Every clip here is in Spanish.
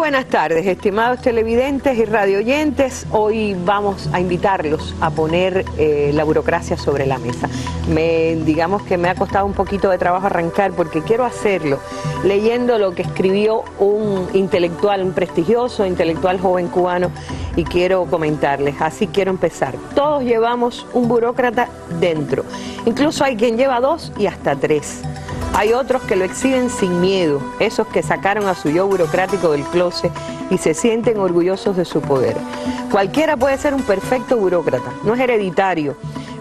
buenas tardes, estimados televidentes y radioyentes. Hoy vamos a invitarlos a poner la burocracia sobre la mesa. Digamos que me ha costado un poquito de trabajo arrancar porque quiero hacerlo leyendo lo que escribió un intelectual, un prestigioso intelectual joven cubano, y quiero comentarles. Así quiero empezar. Todos llevamos un burócrata dentro. Incluso hay quien lleva 2 y hasta 3. Hay otros que lo exhiben sin miedo, esos que sacaron a su yo burocrático del closet y se sienten orgullosos de su poder. Cualquiera puede ser un perfecto burócrata, no es hereditario,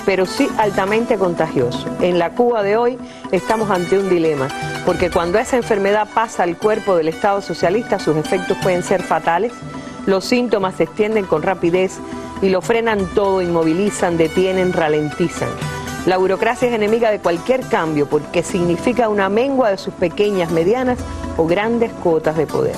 pero sí altamente contagioso. En la Cuba de hoy estamos ante un dilema, porque cuando esa enfermedad pasa al cuerpo del Estado socialista, sus efectos pueden ser fatales, los síntomas se extienden con rapidez y lo frenan todo, inmovilizan, detienen, ralentizan. La burocracia es enemiga de cualquier cambio porque significa una mengua de sus pequeñas, medianas o grandes cuotas de poder.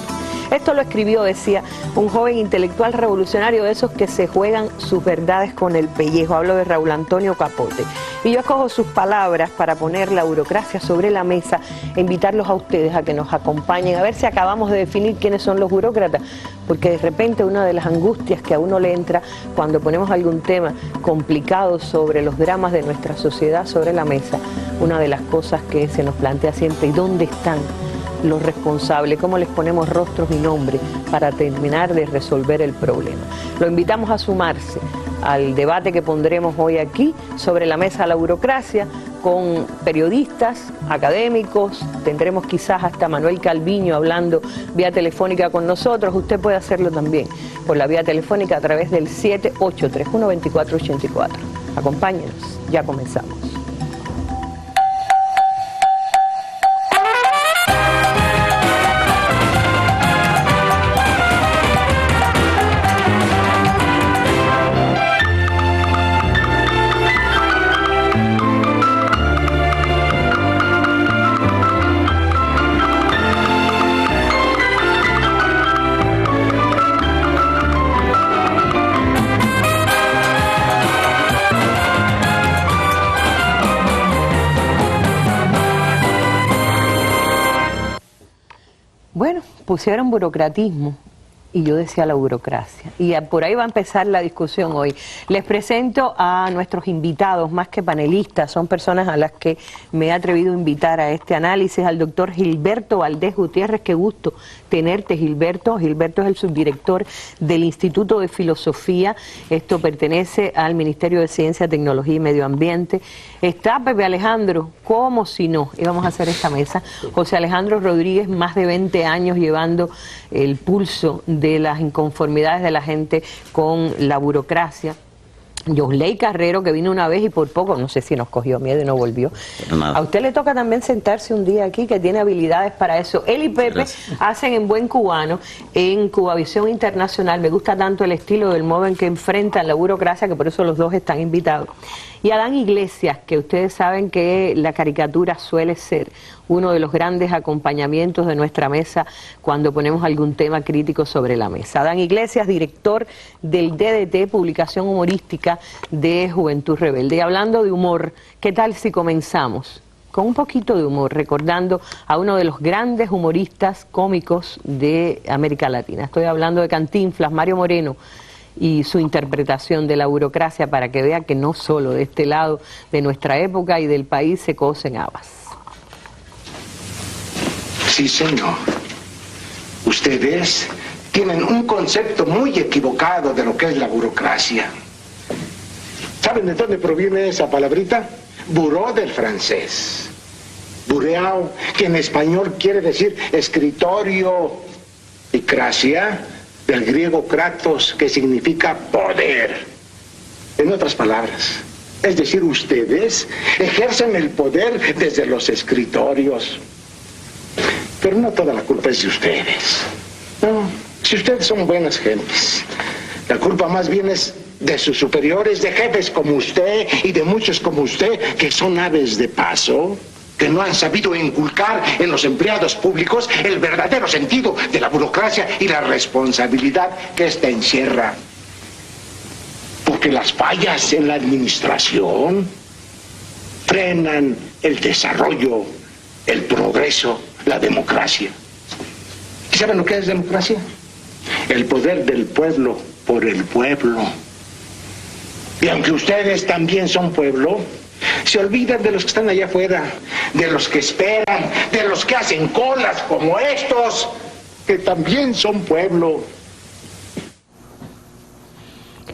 Esto lo escribió, decía, un joven intelectual revolucionario de esos que se juegan sus verdades con el pellejo. Hablo de Raúl Antonio Capote. Y yo escojo sus palabras para poner la burocracia sobre la mesa e invitarlos a ustedes a que nos acompañen, a ver si acabamos de definir quiénes son los burócratas, porque de repente una de las angustias que a uno le entra cuando ponemos algún tema complicado sobre los dramas de nuestra sociedad sobre la mesa, una de las cosas que se nos plantea siempre: ¿y dónde están los responsables? ¿Cómo les ponemos rostros y nombres para terminar de resolver el problema? Lo invitamos a sumarse al debate que pondremos hoy aquí sobre la mesa de la burocracia, con periodistas, académicos. Tendremos quizás hasta Manuel Calviño hablando vía telefónica con nosotros. Usted puede hacerlo también por la vía telefónica a través del 7831-2484. Acompáñenos, ya comenzamos. Bueno, pusieron burocratismo y yo decía la burocracia. Y por ahí va a empezar la discusión hoy. Les presento a nuestros invitados, más que panelistas, son personas a las que me he atrevido a invitar a este análisis, al doctor Gilberto Valdés Gutiérrez. Qué gusto tenerte, Gilberto. Gilberto es el subdirector del Instituto de Filosofía. Esto pertenece al Ministerio de Ciencia, Tecnología y Medio Ambiente. Está Pepe Alejandro, como si no, íbamos a hacer esta mesa. José Alejandro Rodríguez, más de 20 años llevando el pulso de las inconformidades de la gente con la burocracia. Yosley Carrero, que vino una vez y por poco, no sé si nos cogió miedo y no volvió. A usted le toca también sentarse un día aquí, que tiene habilidades para eso. Él y Pepe hacen en buen cubano, en Cubavisión Internacional. Me gusta tanto el estilo del modo en que enfrentan la burocracia, que por eso los dos están invitados. Y Adán Iglesias, que ustedes saben que la caricatura suele ser uno de los grandes acompañamientos de nuestra mesa cuando ponemos algún tema crítico sobre la mesa. Adán Iglesias, director del DDT, publicación humorística de Juventud Rebelde. Y hablando de humor, ¿qué tal si comenzamos con un poquito de humor, recordando a uno de los grandes humoristas cómicos de América Latina? Estoy hablando de Cantinflas, Mario Moreno, y su interpretación de la burocracia, para que vea que no solo de este lado de nuestra época y del país se cocen habas. Sí, señor. Ustedes tienen un concepto muy equivocado de lo que es la burocracia. ¿Saben de dónde proviene esa palabrita? Buró del francés. Bureau, que en español quiere decir escritorio, y cracia, del griego kratos, que significa poder. En otras palabras, es decir, ustedes ejercen el poder desde los escritorios. Pero no toda la culpa es de ustedes. No, si ustedes son buenas gentes, la culpa más bien es de sus superiores, de jefes como usted y de muchos como usted, que son aves de paso, que no han sabido inculcar en los empleados públicos el verdadero sentido de la burocracia y la responsabilidad que ésta encierra. Porque las fallas en la administración frenan el desarrollo, el progreso, la democracia. ¿Y saben lo que es democracia? El poder del pueblo por el pueblo. Y aunque ustedes también son pueblo, se olvidan de los que están allá afuera, de los que esperan, de los que hacen colas como estos, que también son pueblo.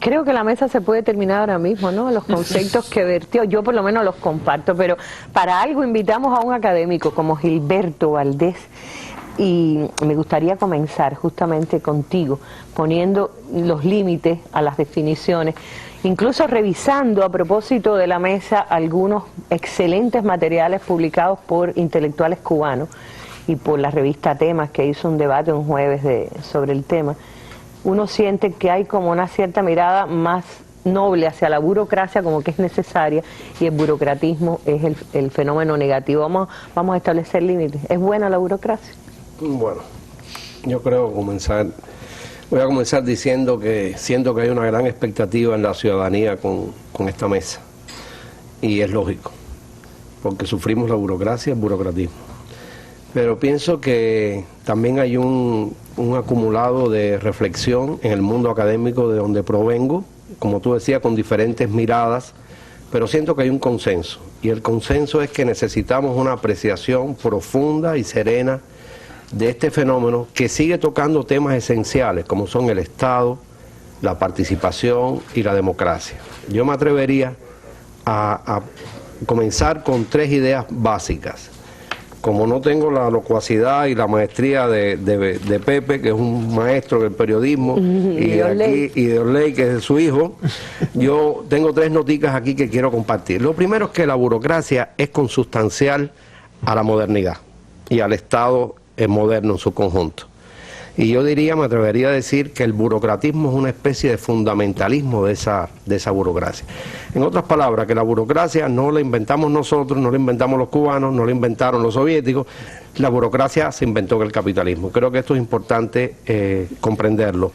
Creo que la mesa se puede terminar ahora mismo, ¿no? Los conceptos que vertió, yo por lo menos los comparto, pero para algo invitamos a un académico como Gilberto Valdés, y me gustaría comenzar justamente contigo, poniendo los límites a las definiciones, incluso revisando a propósito de la mesa algunos excelentes materiales publicados por intelectuales cubanos y por la revista Temas, que hizo un debate un jueves sobre el tema. Uno siente que hay como una cierta mirada más noble hacia la burocracia, como que es necesaria, y el burocratismo es el fenómeno negativo. Vamos a establecer límites. ¿Es buena la burocracia? Bueno, yo creo voy a comenzar diciendo que siento que hay una gran expectativa en la ciudadanía con esta mesa, y es lógico, porque sufrimos la burocracia, el burocratismo. Pero pienso que también hay un acumulado de reflexión en el mundo académico de donde provengo, como tú decías, con diferentes miradas, pero siento que hay un consenso, y el consenso es que necesitamos una apreciación profunda y serena de este fenómeno que sigue tocando temas esenciales como son el Estado, la participación y la democracia. Yo me atrevería a comenzar con 3 ideas básicas. Como no tengo la locuacidad y la maestría de Pepe, que es un maestro del periodismo, y de Orley, que es su hijo, yo tengo 3 noticas aquí que quiero compartir. Lo primero es que la burocracia es consustancial a la modernidad y al Estado moderno en su conjunto. Y yo diría, me atrevería a decir que el burocratismo es una especie de fundamentalismo de esa burocracia. En otras palabras, que la burocracia no la inventamos nosotros, no la inventamos los cubanos, no la inventaron los soviéticos, la burocracia se inventó en el capitalismo. Creo que esto es importante comprenderlo.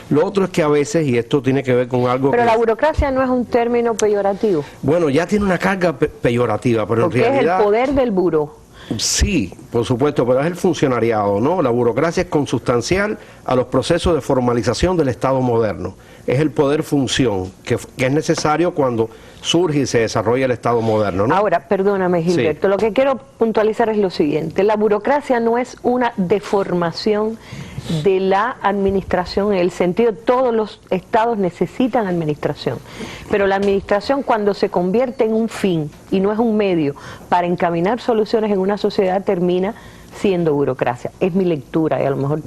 Lo otro es que a veces, y esto tiene que ver con algo... Pero la burocracia no es un término peyorativo. Bueno, ya tiene una carga peyorativa, pero porque en realidad... es el poder del buró. Sí, por supuesto, pero es el funcionariado, ¿no? La burocracia es consustancial a los procesos de formalización del Estado moderno. Es el poder-función que es necesario cuando surge y se desarrolla el Estado moderno, ¿no? Ahora, perdóname, Gilberto, sí. Lo que quiero puntualizar es lo siguiente. La burocracia no es una deformación de la administración, en el sentido todos los estados necesitan administración, pero la administración, cuando se convierte en un fin y no es un medio para encaminar soluciones en una sociedad, termina siendo burocracia. Es mi lectura y a lo mejor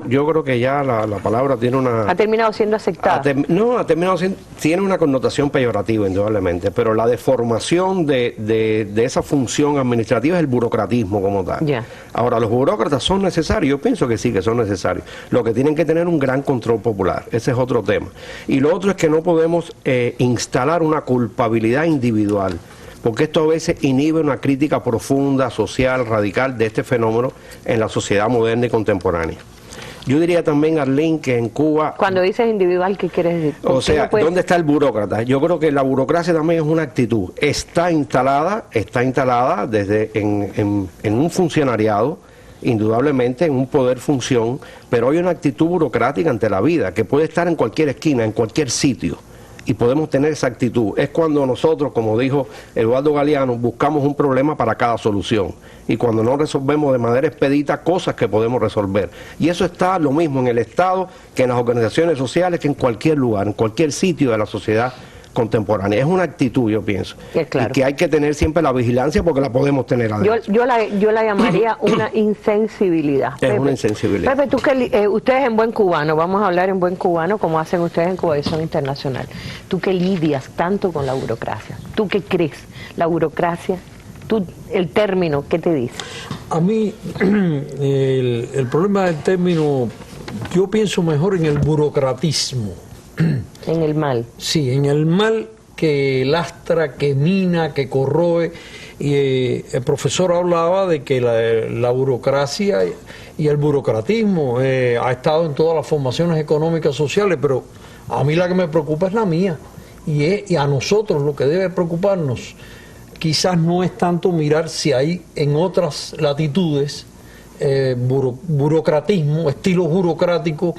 yo creo que ya la palabra tiene una... Ha terminado siendo aceptada. Tiene una connotación peyorativa, indudablemente, pero la deformación de esa función administrativa es el burocratismo como tal. Yeah. Ahora, ¿los burócratas son necesarios? Yo pienso que sí, que son necesarios. Lo que tienen que tener un gran control popular, ese es otro tema. Y lo otro es que no podemos instalar una culpabilidad individual, porque esto a veces inhibe una crítica profunda, social, radical de este fenómeno en la sociedad moderna y contemporánea. Yo diría también, Arlene, que en Cuba... Cuando dices individual, ¿qué quieres decir? O sea, ¿dónde está el burócrata? Yo creo que la burocracia también es una actitud. Está instalada desde en un funcionariado, indudablemente en un poder-función, pero hay una actitud burocrática ante la vida, que puede estar en cualquier esquina, en cualquier sitio. Y podemos tener esa actitud. Es cuando nosotros, como dijo Eduardo Galeano, buscamos un problema para cada solución. Y cuando no resolvemos de manera expedita cosas que podemos resolver. Y eso está lo mismo en el Estado que en las organizaciones sociales, que en cualquier lugar, en cualquier sitio de la sociedad contemporánea. Es una actitud, yo pienso. Claro. Y que hay que tener siempre la vigilancia porque la podemos tener adentro. Yo la llamaría una insensibilidad. Es Pepe, una insensibilidad. Pepe, ustedes en buen cubano, vamos a hablar en buen cubano como hacen ustedes en Coalición Internacional. Tú que lidias tanto con la burocracia, ¿tú qué crees? La burocracia, el término, ¿qué te dice? A mí, el problema del término, yo pienso mejor en el burocratismo. En el mal. Sí, en el mal que lastra, que mina, que corroe. Y el profesor hablaba de que la burocracia y el burocratismo ha estado en todas las formaciones económicas sociales, pero a mí la que me preocupa es la mía. Y a nosotros lo que debe preocuparnos quizás no es tanto mirar si hay en otras latitudes burocratismo, estilos burocráticos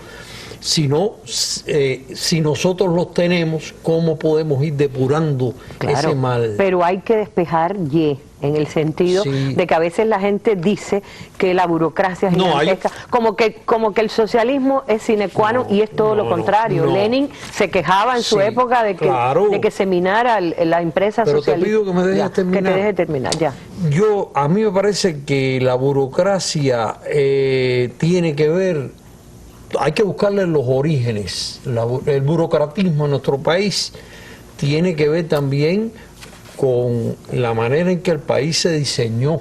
sino si nosotros los tenemos, ¿cómo podemos ir depurando ese mal? Pero hay que despejar en el sentido de que a veces la gente dice que la burocracia es gigantesca, como que el socialismo es sine qua non, y es todo lo contrario. Lenin se quejaba en su época de que se minara la empresa socialista. Pero te pido que me dejes terminar. Que te deje terminar, ya. A mí me parece que la burocracia tiene que ver, hay que buscarle los orígenes. El burocratismo en nuestro país tiene que ver también con la manera en que el país se diseñó.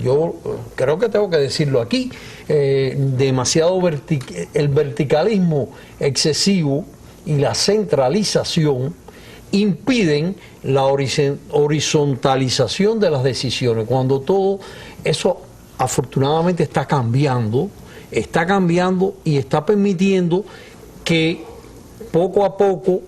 Yo creo que tengo que decirlo aquí, el verticalismo excesivo y la centralización impiden la horizontalización de las decisiones, cuando todo eso afortunadamente está cambiando y está permitiendo que poco a poco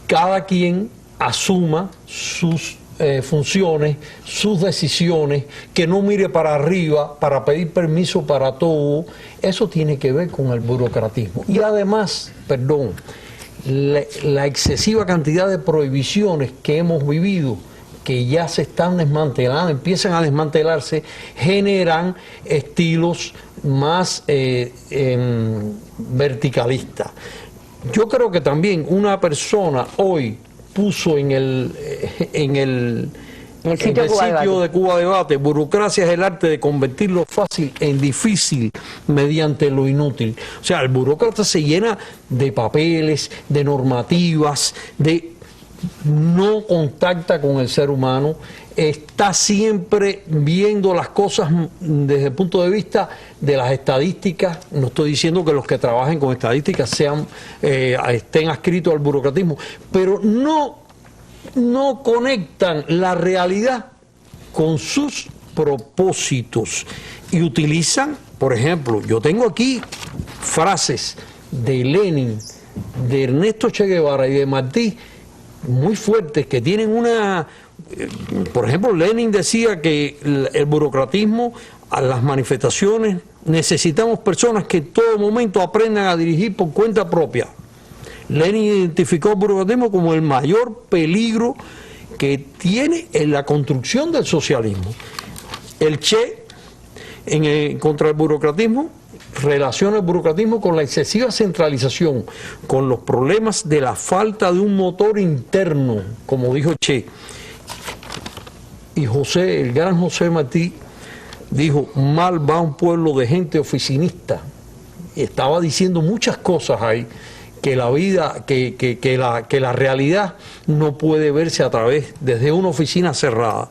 cada quien asuma sus funciones, sus decisiones, que no mire para arriba para pedir permiso para todo. Eso tiene que ver con el burocratismo. Y además, la excesiva cantidad de prohibiciones que hemos vivido, que ya se están desmantelando, empiezan a desmantelarse, generan estilos más verticalistas. Yo creo que también una persona hoy puso en el sitio de Cuba Debate: burocracia es el arte de convertir lo fácil en difícil mediante lo inútil. O sea, el burócrata se llena de papeles, de normativas, no contacta con el ser humano, está siempre viendo las cosas desde el punto de vista de las estadísticas. No estoy diciendo que los que trabajen con estadísticas estén adscritos al burocratismo, pero no conectan la realidad con sus propósitos y utilizan, por ejemplo, yo tengo aquí frases de Lenin, de Ernesto Che Guevara y de Martí muy fuertes, que tienen por ejemplo, Lenin decía que el burocratismo, a las manifestaciones, necesitamos personas que en todo momento aprendan a dirigir por cuenta propia. Lenin identificó el burocratismo como el mayor peligro que tiene en la construcción del socialismo. El Che, contra el burocratismo, relaciona el burocratismo con la excesiva centralización, con los problemas de la falta de un motor interno, como dijo Che. Y el gran José Martí dijo: mal va un pueblo de gente oficinista. Y estaba diciendo muchas cosas ahí, que la vida, que la realidad no puede verse desde una oficina cerrada.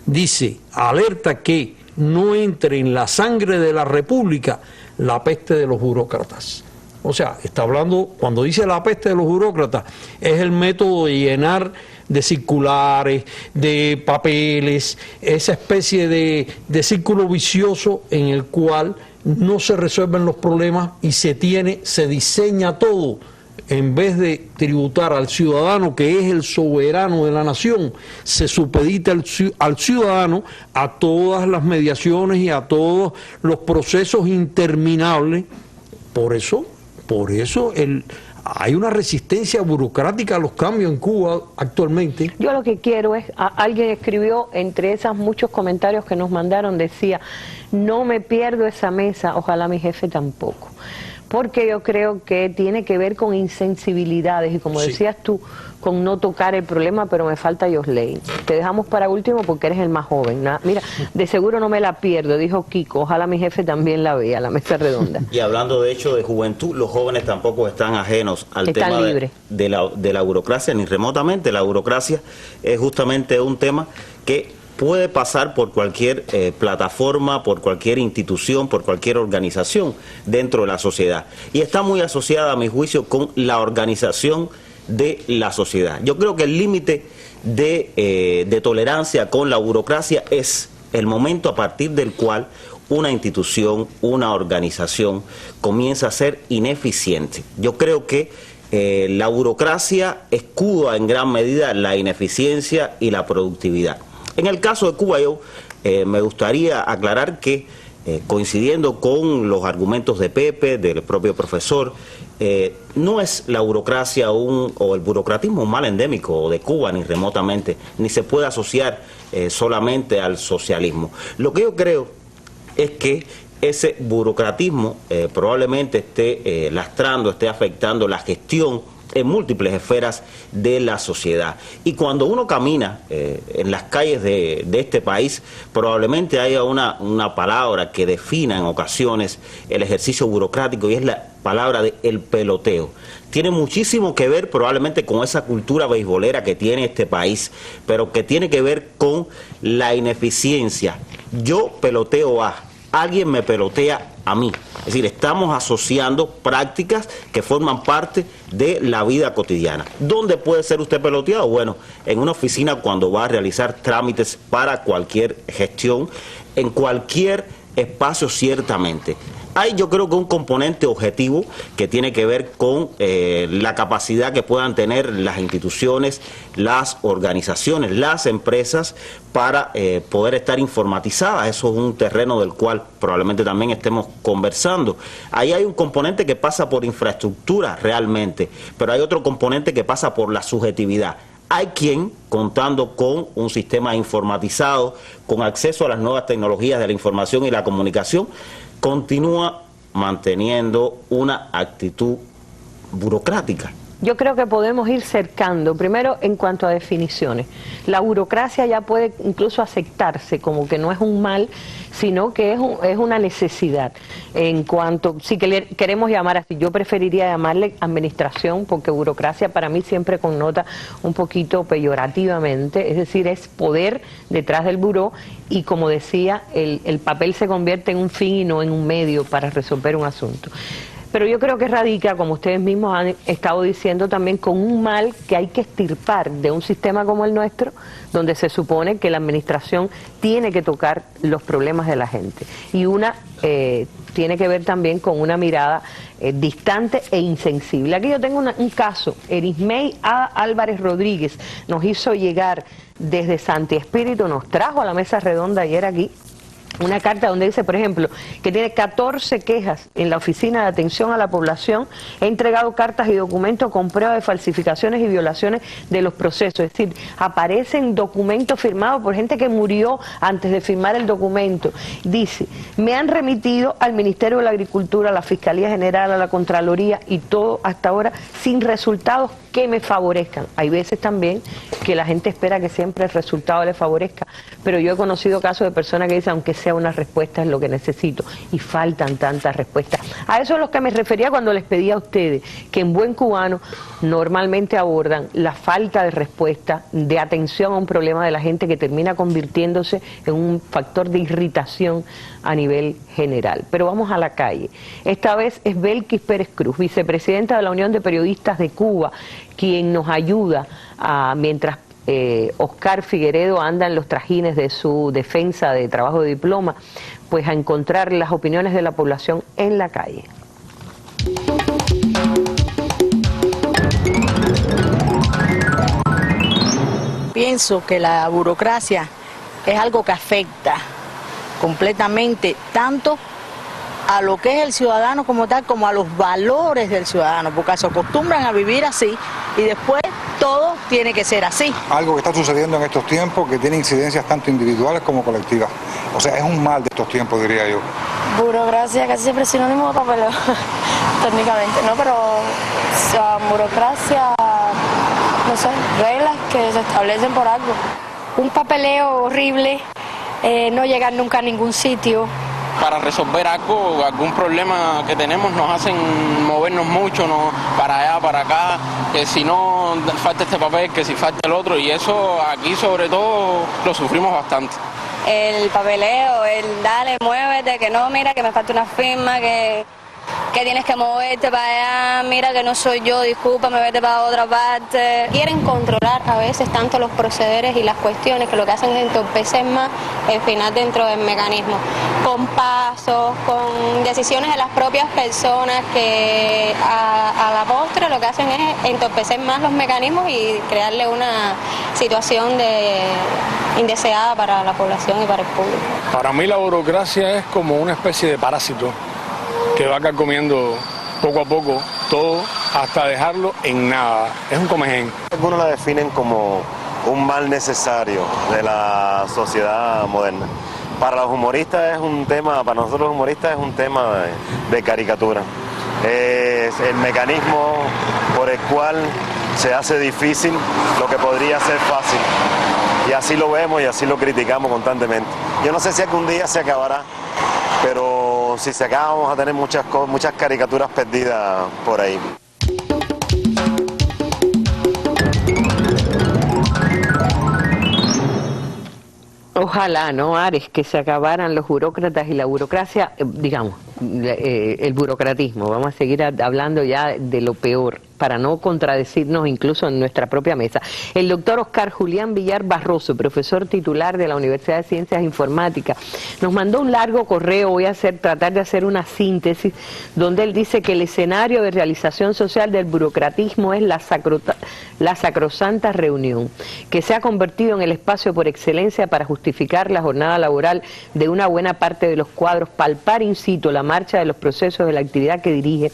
Dice: alerta que no entre en la sangre de la República la peste de los burócratas. O sea, está hablando, cuando dice la peste de los burócratas, es el método de llenar de circulares, de papeles, esa especie de círculo vicioso en el cual no se resuelven los problemas y se diseña todo. En vez de tributar al ciudadano, que es el soberano de la nación, se supedita al ciudadano a todas las mediaciones y a todos los procesos interminables. Por eso hay una resistencia burocrática a los cambios en Cuba actualmente. Yo lo que quiero es, alguien escribió, entre esos muchos comentarios que nos mandaron, decía: no me pierdo esa mesa, ojalá mi jefe tampoco. Porque yo creo que tiene que ver con insensibilidades y, como decías tú, con no tocar el problema, pero me falta Yosley. Te dejamos para último porque eres el más joven. Mira, de seguro no me la pierdo, dijo Kiko, ojalá mi jefe también la vea, la mesa redonda. Y hablando de hecho de juventud, los jóvenes tampoco están ajenos al tema de la burocracia, ni remotamente. La burocracia es justamente un tema que puede pasar por cualquier plataforma, por cualquier institución, por cualquier organización dentro de la sociedad. Y está muy asociada, a mi juicio, con la organización de la sociedad. Yo creo que el límite de tolerancia con la burocracia es el momento a partir del cual una institución, una organización comienza a ser ineficiente. Yo creo que la burocracia escuda en gran medida la ineficiencia y la productividad. En el caso de Cuba, yo me gustaría aclarar que, coincidiendo con los argumentos de Pepe, del propio profesor, no es la burocracia o el burocratismo un mal endémico de Cuba, ni remotamente, ni se puede asociar solamente al socialismo. Lo que yo creo es que ese burocratismo probablemente esté lastrando, esté afectando la gestión en múltiples esferas de la sociedad. Y cuando uno camina en las calles de este país, probablemente haya una palabra que defina en ocasiones el ejercicio burocrático, y es la palabra de el peloteo. Tiene muchísimo que ver probablemente con esa cultura beisbolera que tiene este país, pero que tiene que ver con la ineficiencia. Yo peloteo a, alguien me pelotea a mí. Es decir, estamos asociando prácticas que forman parte de la vida cotidiana. ¿Dónde puede ser usted peloteado? Bueno, en una oficina cuando va a realizar trámites para cualquier gestión, en cualquier espacio ciertamente. Hay, yo creo que un componente objetivo que tiene que ver con la capacidad que puedan tener las instituciones, las organizaciones, las empresas para poder estar informatizadas. Eso es un terreno del cual probablemente también estemos conversando. Ahí hay un componente que pasa por infraestructura realmente, pero hay otro componente que pasa por la subjetividad. Hay quien, contando con un sistema informatizado, con acceso a las nuevas tecnologías de la información y la comunicación, continúa manteniendo una actitud burocrática. Yo creo que podemos ir cercando, primero en cuanto a definiciones. La burocracia ya puede incluso aceptarse como que no es un mal, sino que es una necesidad. En cuanto, si queremos llamar así, yo preferiría llamarle administración, porque burocracia para mí siempre connota un poquito peyorativamente, es decir, es poder detrás del buró, y como decía, el papel se convierte en un fin y no en un medio para resolver un asunto. Pero yo creo que radica, como ustedes mismos han estado diciendo también, con un mal que hay que extirpar de un sistema como el nuestro, donde se supone que la administración tiene que tocar los problemas de la gente. Y una tiene que ver también con una mirada distante e insensible. Aquí yo tengo un caso. Erismey A. Álvarez Rodríguez nos hizo llegar desde Santi Espíritu, nos trajo a la mesa redonda ayer aquí una carta donde dice, por ejemplo, que tiene 14 quejas en la Oficina de Atención a la Población, ha entregado cartas y documentos con pruebas de falsificaciones y violaciones de los procesos. Es decir, aparecen documentos firmados por gente que murió antes de firmar el documento. Dice, me han remitido al Ministerio de la Agricultura, a la Fiscalía General, a la Contraloría, y todo hasta ahora sin resultados que me favorezcan. Hay veces también que la gente espera que siempre el resultado le favorezca, pero yo he conocido casos de personas que dicen, aunque sea una respuesta es lo que necesito, y faltan tantas respuestas. A eso es lo que me refería cuando les pedía a ustedes, que en buen cubano normalmente abordan la falta de respuesta, de atención a un problema de la gente que termina convirtiéndose en un factor de irritación a nivel general. Pero vamos a la calle. Esta vez es Belkis Pérez Cruz, vicepresidenta de la Unión de Periodistas de Cuba, quien nos ayuda mientras Oscar Figueredo anda en los trajines de su defensa de trabajo de diploma, pues a encontrar las opiniones de la población en la calle. Pienso que la burocracia es algo que afecta completamente tanto a lo que es el ciudadano como tal, como a los valores del ciudadano, porque se acostumbran a vivir así y después todo tiene que ser así. Algo que está sucediendo en estos tiempos que tiene incidencias tanto individuales como colectivas. O sea, es un mal de estos tiempos, diría yo. Burocracia casi siempre es sinónimo de papeleo, técnicamente, ¿no? Pero burocracia, no sé, reglas que se establecen por algo. Un papeleo horrible, no llegar nunca a ningún sitio. Para resolver algo, algún problema que tenemos, nos hacen movernos mucho, ¿no? Para allá, para acá, que si no falta este papel, que si falta el otro, y eso aquí sobre todo lo sufrimos bastante. El papeleo, el dale, muévete, que no, mira que me falta una firma, que tienes que moverte para allá, mira que no soy yo, discúlpame, vete para otra parte. Quieren controlar a veces tanto los procederes y las cuestiones que lo que hacen es entorpecer más el final dentro del mecanismo, con pasos, con decisiones de las propias personas que a la postre lo que hacen es entorpecer más los mecanismos y crearle una situación indeseada para la población y para el público. Para mí la burocracia es como una especie de parásito que va carcomiendo poco a poco todo hasta dejarlo en nada. Es un comején. Algunos la definen como un mal necesario de la sociedad moderna. Para los humoristas es un tema, para nosotros los humoristas es un tema de caricatura. Es el mecanismo por el cual se hace difícil lo que podría ser fácil. Y así lo vemos y así lo criticamos constantemente. Yo no sé si algún día se acabará, pero si se acaba vamos a tener muchas caricaturas perdidas por ahí. Ojalá, ¿no, Ares? Que se acabaran los burócratas y la burocracia, digamos, el burocratismo. Vamos a seguir hablando ya de lo peor, para no contradecirnos incluso en nuestra propia mesa. El doctor Oscar Julián Villar Barroso, profesor titular de la Universidad de Ciencias Informáticas, nos mandó un largo correo. Voy a tratar de hacer una síntesis, donde él dice que el escenario de realización social del burocratismo es la sacrosanta reunión, que se ha convertido en el espacio por excelencia para justificar la jornada laboral de una buena parte de los cuadros, palpar in situ la marcha de los procesos de la actividad que dirige,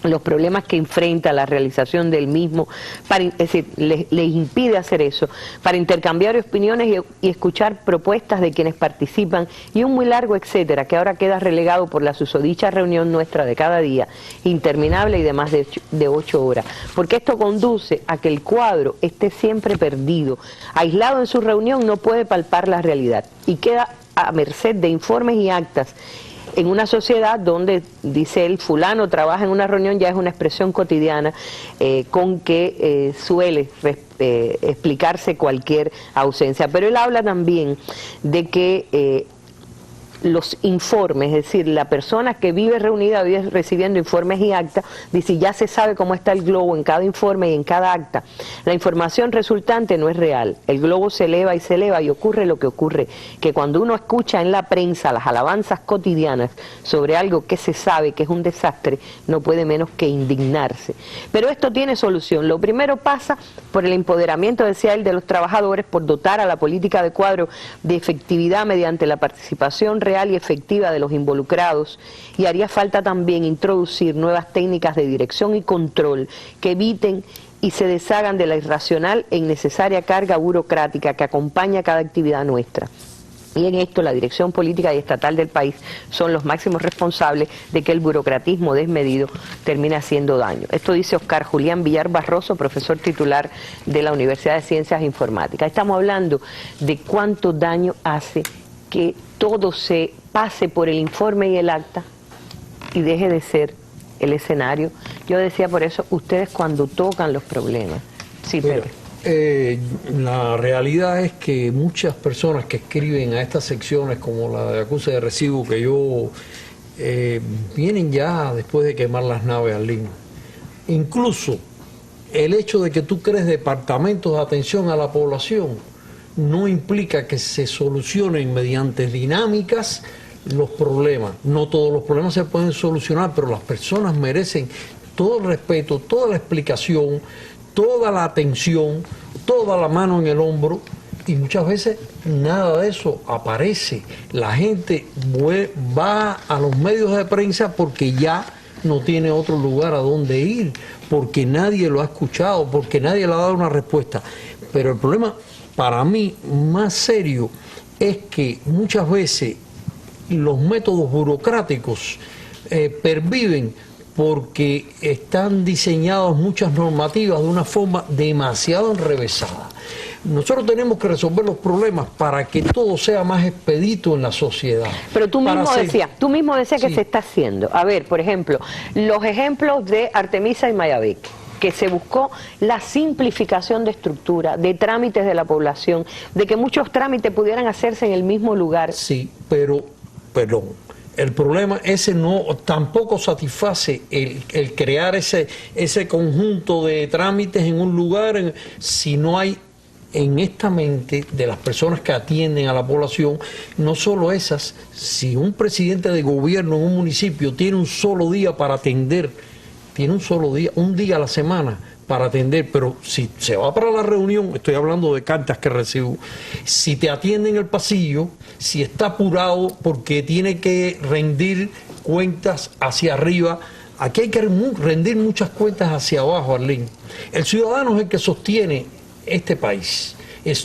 los problemas que enfrenta la realización del mismo, es decir, les impide hacer eso, para intercambiar opiniones y escuchar propuestas de quienes participan, y un muy largo etcétera, que ahora queda relegado por la susodicha reunión nuestra de cada día, interminable y de más de 8 horas, porque esto conduce a que el cuadro esté siempre perdido, aislado en su reunión, no puede palpar la realidad, y queda a merced de informes y actas, en una sociedad donde, dice él, fulano trabaja en una reunión, ya es una expresión cotidiana con que suele explicarse cualquier ausencia. Pero él habla también de que los informes, es decir, la persona que vive reunida, vive recibiendo informes y actas, dice, ya se sabe cómo está el globo en cada informe y en cada acta. La información resultante no es real. El globo se eleva y ocurre lo que ocurre, que cuando uno escucha en la prensa las alabanzas cotidianas sobre algo que se sabe que es un desastre, no puede menos que indignarse. Pero esto tiene solución. Lo primero pasa por el empoderamiento, decía él, de los trabajadores, por dotar a la política de cuadro de efectividad mediante la participación real y efectiva de los involucrados, y haría falta también introducir nuevas técnicas de dirección y control que eviten y se deshagan de la irracional e innecesaria carga burocrática que acompaña cada actividad nuestra. Y en esto la dirección política y estatal del país son los máximos responsables de que el burocratismo desmedido termine haciendo daño. Esto dice Oscar Julián Villar Barroso, profesor titular de la Universidad de Ciencias Informáticas. Estamos hablando de cuánto daño hace que todo se pase por el informe y el acta y deje de ser el escenario. Yo decía por eso, ustedes cuando tocan los problemas. Sí, pero la realidad es que muchas personas que escriben a estas secciones, como la de acuse de recibo que yo, vienen ya después de quemar las naves al Lima. Incluso el hecho de que tú crees departamentos de atención a la población no implica que se solucionen mediante dinámicas los problemas. No todos los problemas se pueden solucionar, pero las personas merecen todo el respeto, toda la explicación, toda la atención, toda la mano en el hombro, y muchas veces nada de eso aparece. La gente va a los medios de prensa porque ya no tiene otro lugar a donde ir, porque nadie lo ha escuchado, porque nadie le ha dado una respuesta. Pero el problema para mí más serio es que muchas veces los métodos burocráticos perviven porque están diseñadas muchas normativas de una forma demasiado enrevesada. Nosotros tenemos que resolver los problemas para que todo sea más expedito en la sociedad. Pero tú mismo decías que se está haciendo. A ver, por ejemplo, los ejemplos de Artemisa y Mayabeque, que se buscó la simplificación de estructura, de trámites de la población, de que muchos trámites pudieran hacerse en el mismo lugar. Sí, pero, perdón, el problema ese tampoco satisface el crear ese conjunto de trámites en un lugar si no hay en esta mente de las personas que atienden a la población, no solo esas. Si un presidente de gobierno en un municipio tiene un solo día para atender, tiene un día a la semana para atender, pero si se va para la reunión, estoy hablando de cartas que recibo, si te atiende en el pasillo, si está apurado porque tiene que rendir cuentas hacia arriba Aquí hay que rendir muchas cuentas hacia abajo, Arlene. El ciudadano es el que sostiene este país,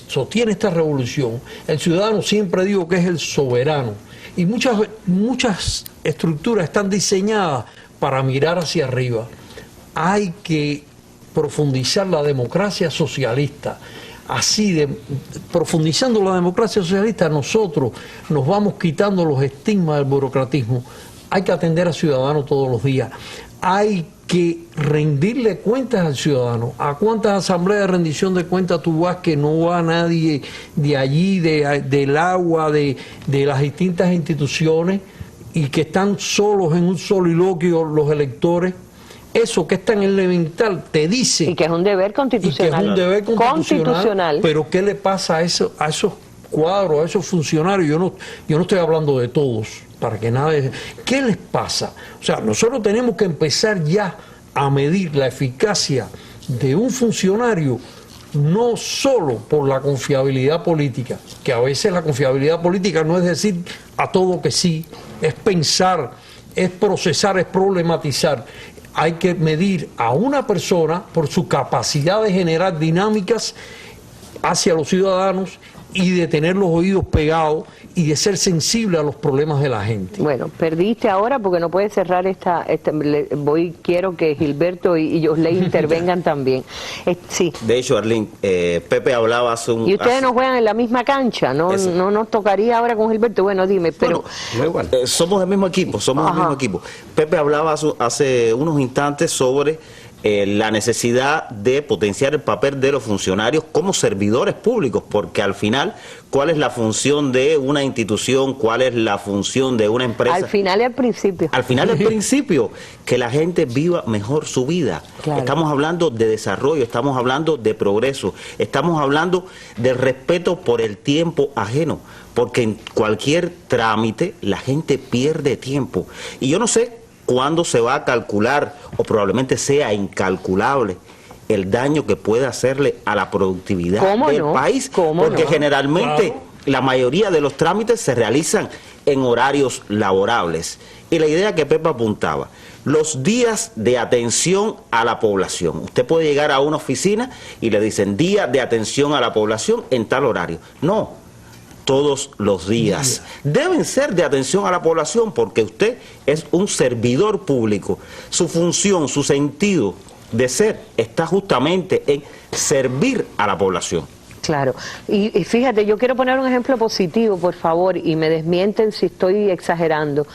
sostiene esta revolución. El ciudadano siempre digo que es el soberano. Y muchas estructuras están diseñadas para mirar hacia arriba. Hay que profundizar la democracia socialista. Así, profundizando la democracia socialista, nosotros nos vamos quitando los estigmas del burocratismo. Hay que atender al ciudadano todos los días. Hay que rendirle cuentas al ciudadano. ¿A cuántas asambleas de rendición de cuentas tú vas que no va nadie de allí, del agua, de las distintas instituciones, y que están solos en un soliloquio los electores? Eso que es tan elemental te dice... Y que es un deber constitucional. Y que es un deber constitucional. Pero ¿qué le pasa a esos cuadros, a esos funcionarios? Yo no estoy hablando de todos, para que nadie... ¿Qué les pasa? O sea, nosotros tenemos que empezar ya a medir la eficacia de un funcionario, no solo por la confiabilidad política, que a veces la confiabilidad política no es decir a todo que sí, es pensar, es procesar, es problematizar. Hay que medir a una persona por su capacidad de generar dinámicas hacia los ciudadanos y de tener los oídos pegados y de ser sensible a los problemas de la gente. Bueno, perdiste ahora porque no puedes cerrar quiero que Gilberto y Yosley intervengan también. Sí. De hecho, Arlene, Pepe hablaba hace un... Y ustedes no juegan en la misma cancha, no nos tocaría ahora con Gilberto. Bueno, dime, pero... Bueno, somos del mismo equipo, Pepe hablaba hace unos instantes sobre la necesidad de potenciar el papel de los funcionarios como servidores públicos, porque al final, ¿cuál es la función de una institución? ¿Cuál es la función de una empresa? Al final y al principio. Al final y al principio, que la gente viva mejor su vida. Claro. Estamos hablando de desarrollo, estamos hablando de progreso, estamos hablando de respeto por el tiempo ajeno, porque en cualquier trámite la gente pierde tiempo. Y yo no sé cuándo se va a calcular, o probablemente sea incalculable, el daño que puede hacerle a la productividad del país, porque generalmente la mayoría de los trámites se realizan en horarios laborables. Y la idea que Pepe apuntaba, los días de atención a la población. Usted puede llegar a una oficina y le dicen día de atención a la población en tal horario. No. Todos los días. Deben ser de atención a la población porque usted es un servidor público. Su función, su sentido de ser está justamente en servir a la población. Claro, y fíjate, yo quiero poner un ejemplo positivo, por favor, y me desmienten si estoy exagerando.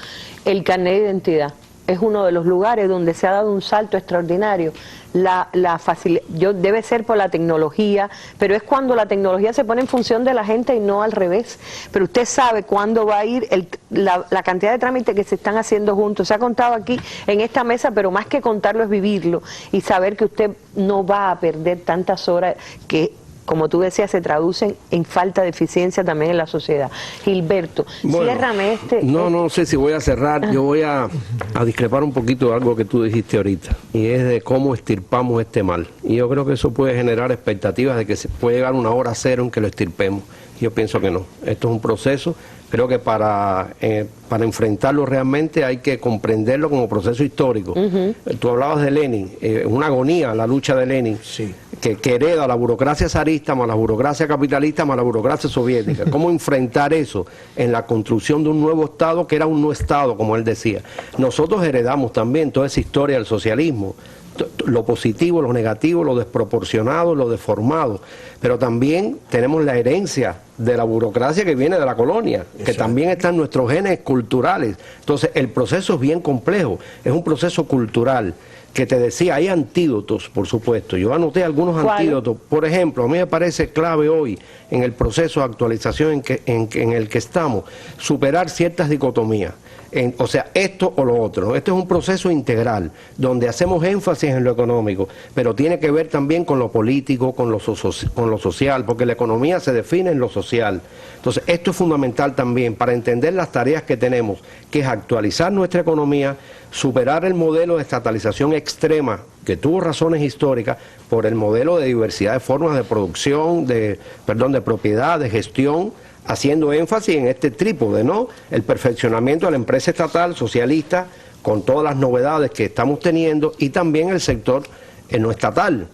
El carnet de identidad es uno de los lugares donde se ha dado un salto extraordinario. La facilidad, debe ser por la tecnología, pero es cuando la tecnología se pone en función de la gente y no al revés. Pero usted sabe cuándo va a ir la cantidad de trámites que se están haciendo juntos. Se ha contado aquí en esta mesa, pero más que contarlo es vivirlo y saber que usted no va a perder tantas horas que, como tú decías, se traducen en falta de eficiencia también en la sociedad. Gilberto, ciérrame No sé si voy a cerrar. Yo voy a discrepar un poquito de algo que tú dijiste ahorita, y es de cómo extirpamos este mal. Y yo creo que eso puede generar expectativas de que se puede llegar una hora cero en que lo extirpemos. Yo pienso que no. Esto es un proceso. Creo que para enfrentarlo realmente hay que comprenderlo como proceso histórico. Tú hablabas de Lenin, una agonía, la lucha de Lenin, que hereda la burocracia zarista más la burocracia capitalista más la burocracia soviética. ¿Cómo enfrentar eso en la construcción de un nuevo Estado que era un no Estado, como él decía? Nosotros heredamos también toda esa historia del socialismo, lo positivo, lo negativo, lo desproporcionado, lo deformado, pero también tenemos la herencia de la burocracia que viene de la colonia, que también está en nuestros genes culturales. Entonces el proceso es bien complejo, es un proceso cultural, que te decía, hay antídotos, por supuesto. Yo anoté algunos antídotos. Por ejemplo, a mí me parece clave hoy, en el proceso de actualización en el que estamos, superar ciertas dicotomías. O sea, esto o lo otro, ¿no? Este es un proceso integral, donde hacemos énfasis en lo económico, pero tiene que ver también con lo político, con lo social, porque la economía se define en lo social. Entonces, esto es fundamental también para entender las tareas que tenemos, que es actualizar nuestra economía, superar el modelo de estatalización extrema, que tuvo razones históricas, por el modelo de diversidad de formas de producción, de propiedad, de gestión, haciendo énfasis en este trípode, ¿no? El perfeccionamiento de la empresa estatal socialista con todas las novedades que estamos teniendo, y también el sector no estatal.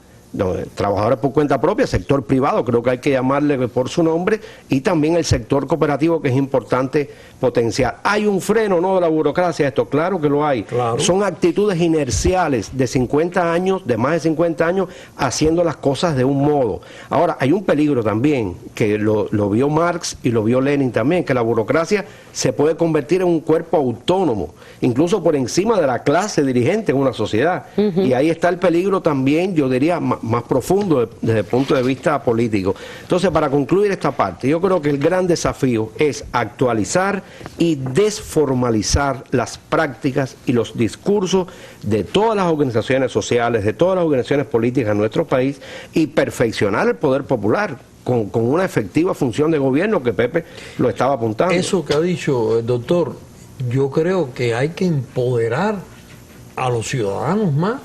Trabajadores por cuenta propia, sector privado, creo que hay que llamarle por su nombre, y también el sector cooperativo, que es importante potenciar. ¿Hay un freno no de la burocracia? Esto, claro que lo hay. Claro. Son actitudes inerciales de 50 años, de más de 50 años, haciendo las cosas de un modo. Ahora, hay un peligro también, que lo vio Marx y lo vio Lenin también, que la burocracia se puede convertir en un cuerpo autónomo, incluso por encima de la clase dirigente en una sociedad. Y ahí está el peligro también, yo diría, más profundo desde el punto de vista político. Entonces, para concluir esta parte, yo creo que el gran desafío es actualizar y desformalizar las prácticas y los discursos de todas las organizaciones sociales, de todas las organizaciones políticas en nuestro país, y perfeccionar el poder popular con una efectiva función de gobierno, que Pepe lo estaba apuntando. Eso que ha dicho el doctor, yo creo que hay que empoderar a los ciudadanos más.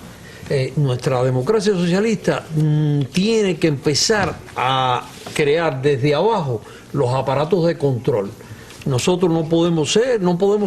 Nuestra democracia socialista tiene que empezar a crear desde abajo los aparatos de control. Nosotros no podemos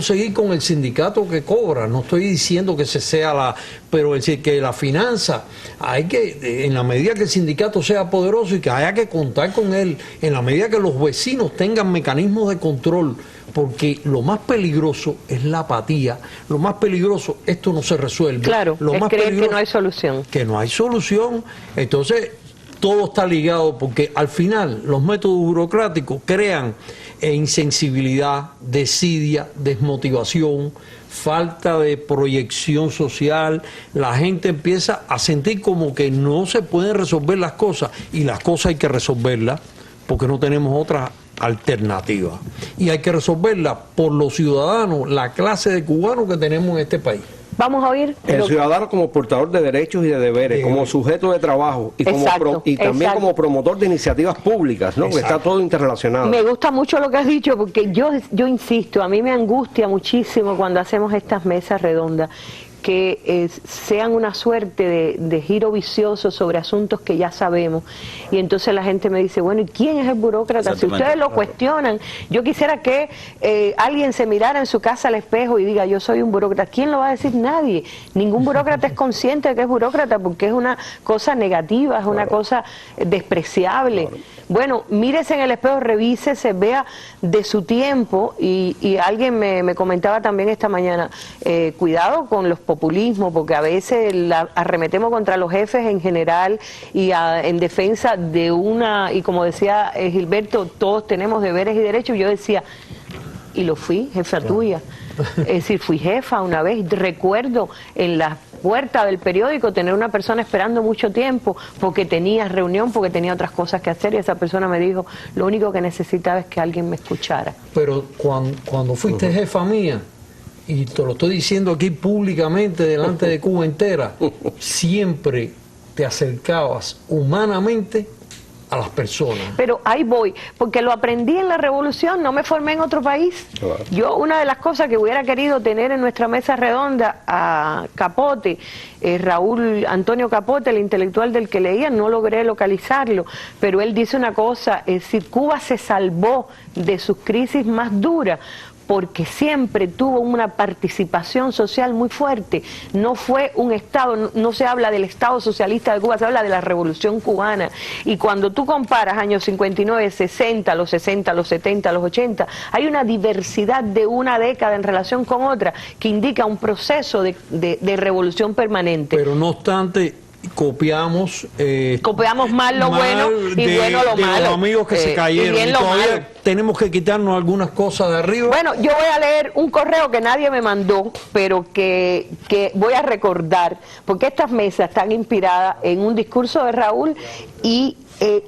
seguir con el sindicato que cobra. No estoy diciendo que se sea pero es decir, que la finanza, hay que, en la medida que el sindicato sea poderoso y que haya que contar con él, en la medida que los vecinos tengan mecanismos de control, porque lo más peligroso es la apatía, lo más peligroso, esto no se resuelve. Claro, lo es más creer que no hay solución. Que no hay solución, entonces todo está ligado, porque al final los métodos burocráticos crean insensibilidad, desidia, desmotivación, falta de proyección social. La gente empieza a sentir como que no se pueden resolver las cosas, y las cosas hay que resolverlas porque no tenemos otra alternativa, y hay que resolverla por los ciudadanos, la clase de cubanos que tenemos en este país. Vamos a oír el ciudadano como portador de derechos y de deberes, como sujeto de trabajo, y también como promotor de iniciativas públicas, ¿no? Que está todo interrelacionado. Me gusta mucho lo que has dicho, porque yo insisto, a mí me angustia muchísimo cuando hacemos estas mesas redondas, que sean una suerte de giro vicioso sobre asuntos que ya sabemos, y entonces la gente me dice, bueno, ¿y quién es el burócrata? Si ustedes lo cuestionan, yo quisiera que alguien se mirara en su casa al espejo y diga, yo soy un burócrata. ¿Quién lo va a decir? Nadie. Ningún burócrata es consciente de que es burócrata, porque es una cosa negativa, es una cosa despreciable. Bueno, mírese en el espejo, revísese, vea de su tiempo, y alguien me comentaba también esta mañana, cuidado con los populismo, porque a veces arremetemos contra los jefes en general y en defensa de y como decía Gilberto, todos tenemos deberes y derechos. Yo decía, y lo fui, jefa tuya. Es decir, fui jefa una vez, recuerdo en la puerta del periódico tener una persona esperando mucho tiempo porque tenía reunión, porque tenía otras cosas que hacer, y esa persona me dijo, lo único que necesitaba es que alguien me escuchara. Pero cuando fuiste jefa mía, y te lo estoy diciendo aquí públicamente delante de Cuba entera, siempre te acercabas humanamente a las personas. Pero ahí voy, porque lo aprendí en la revolución, no me formé en otro país. Claro. Yo, una de las cosas que hubiera querido tener en nuestra mesa redonda a Capote, Raúl Antonio Capote, el intelectual del que leía, no logré localizarlo, pero él dice una cosa, es decir, Cuba se salvó de sus crisis más duras porque siempre tuvo una participación social muy fuerte. No fue un Estado, no se habla del Estado socialista de Cuba, se habla de la Revolución Cubana. Y cuando tú comparas años 59, 60, los 60, los 70, los 80, hay una diversidad de una década en relación con otra que indica un proceso de revolución permanente. Pero no obstante, copiamos mal lo bueno y bueno lo malo. Los amigos que se cayeron, y todavía tenemos que quitarnos algunas cosas de arriba. Bueno, yo voy a leer un correo que nadie me mandó, pero que voy a recordar, porque estas mesas están inspiradas en un discurso de Raúl, y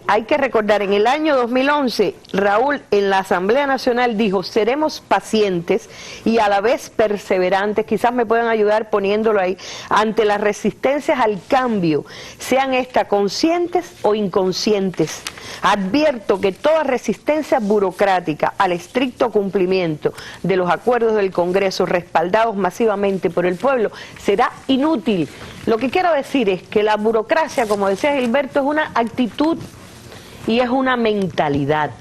hay que recordar, en el año 2011, Raúl en la Asamblea Nacional dijo, seremos pacientes y a la vez perseverantes, quizás me puedan ayudar poniéndolo ahí, ante las resistencias al cambio, sean estas conscientes o inconscientes. Advierto que toda resistencia burocrática al estricto cumplimiento de los acuerdos del Congreso respaldados masivamente por el pueblo será inútil. Lo que quiero decir es que la burocracia, como decía Gilberto, es una actitud y es una mentalidad.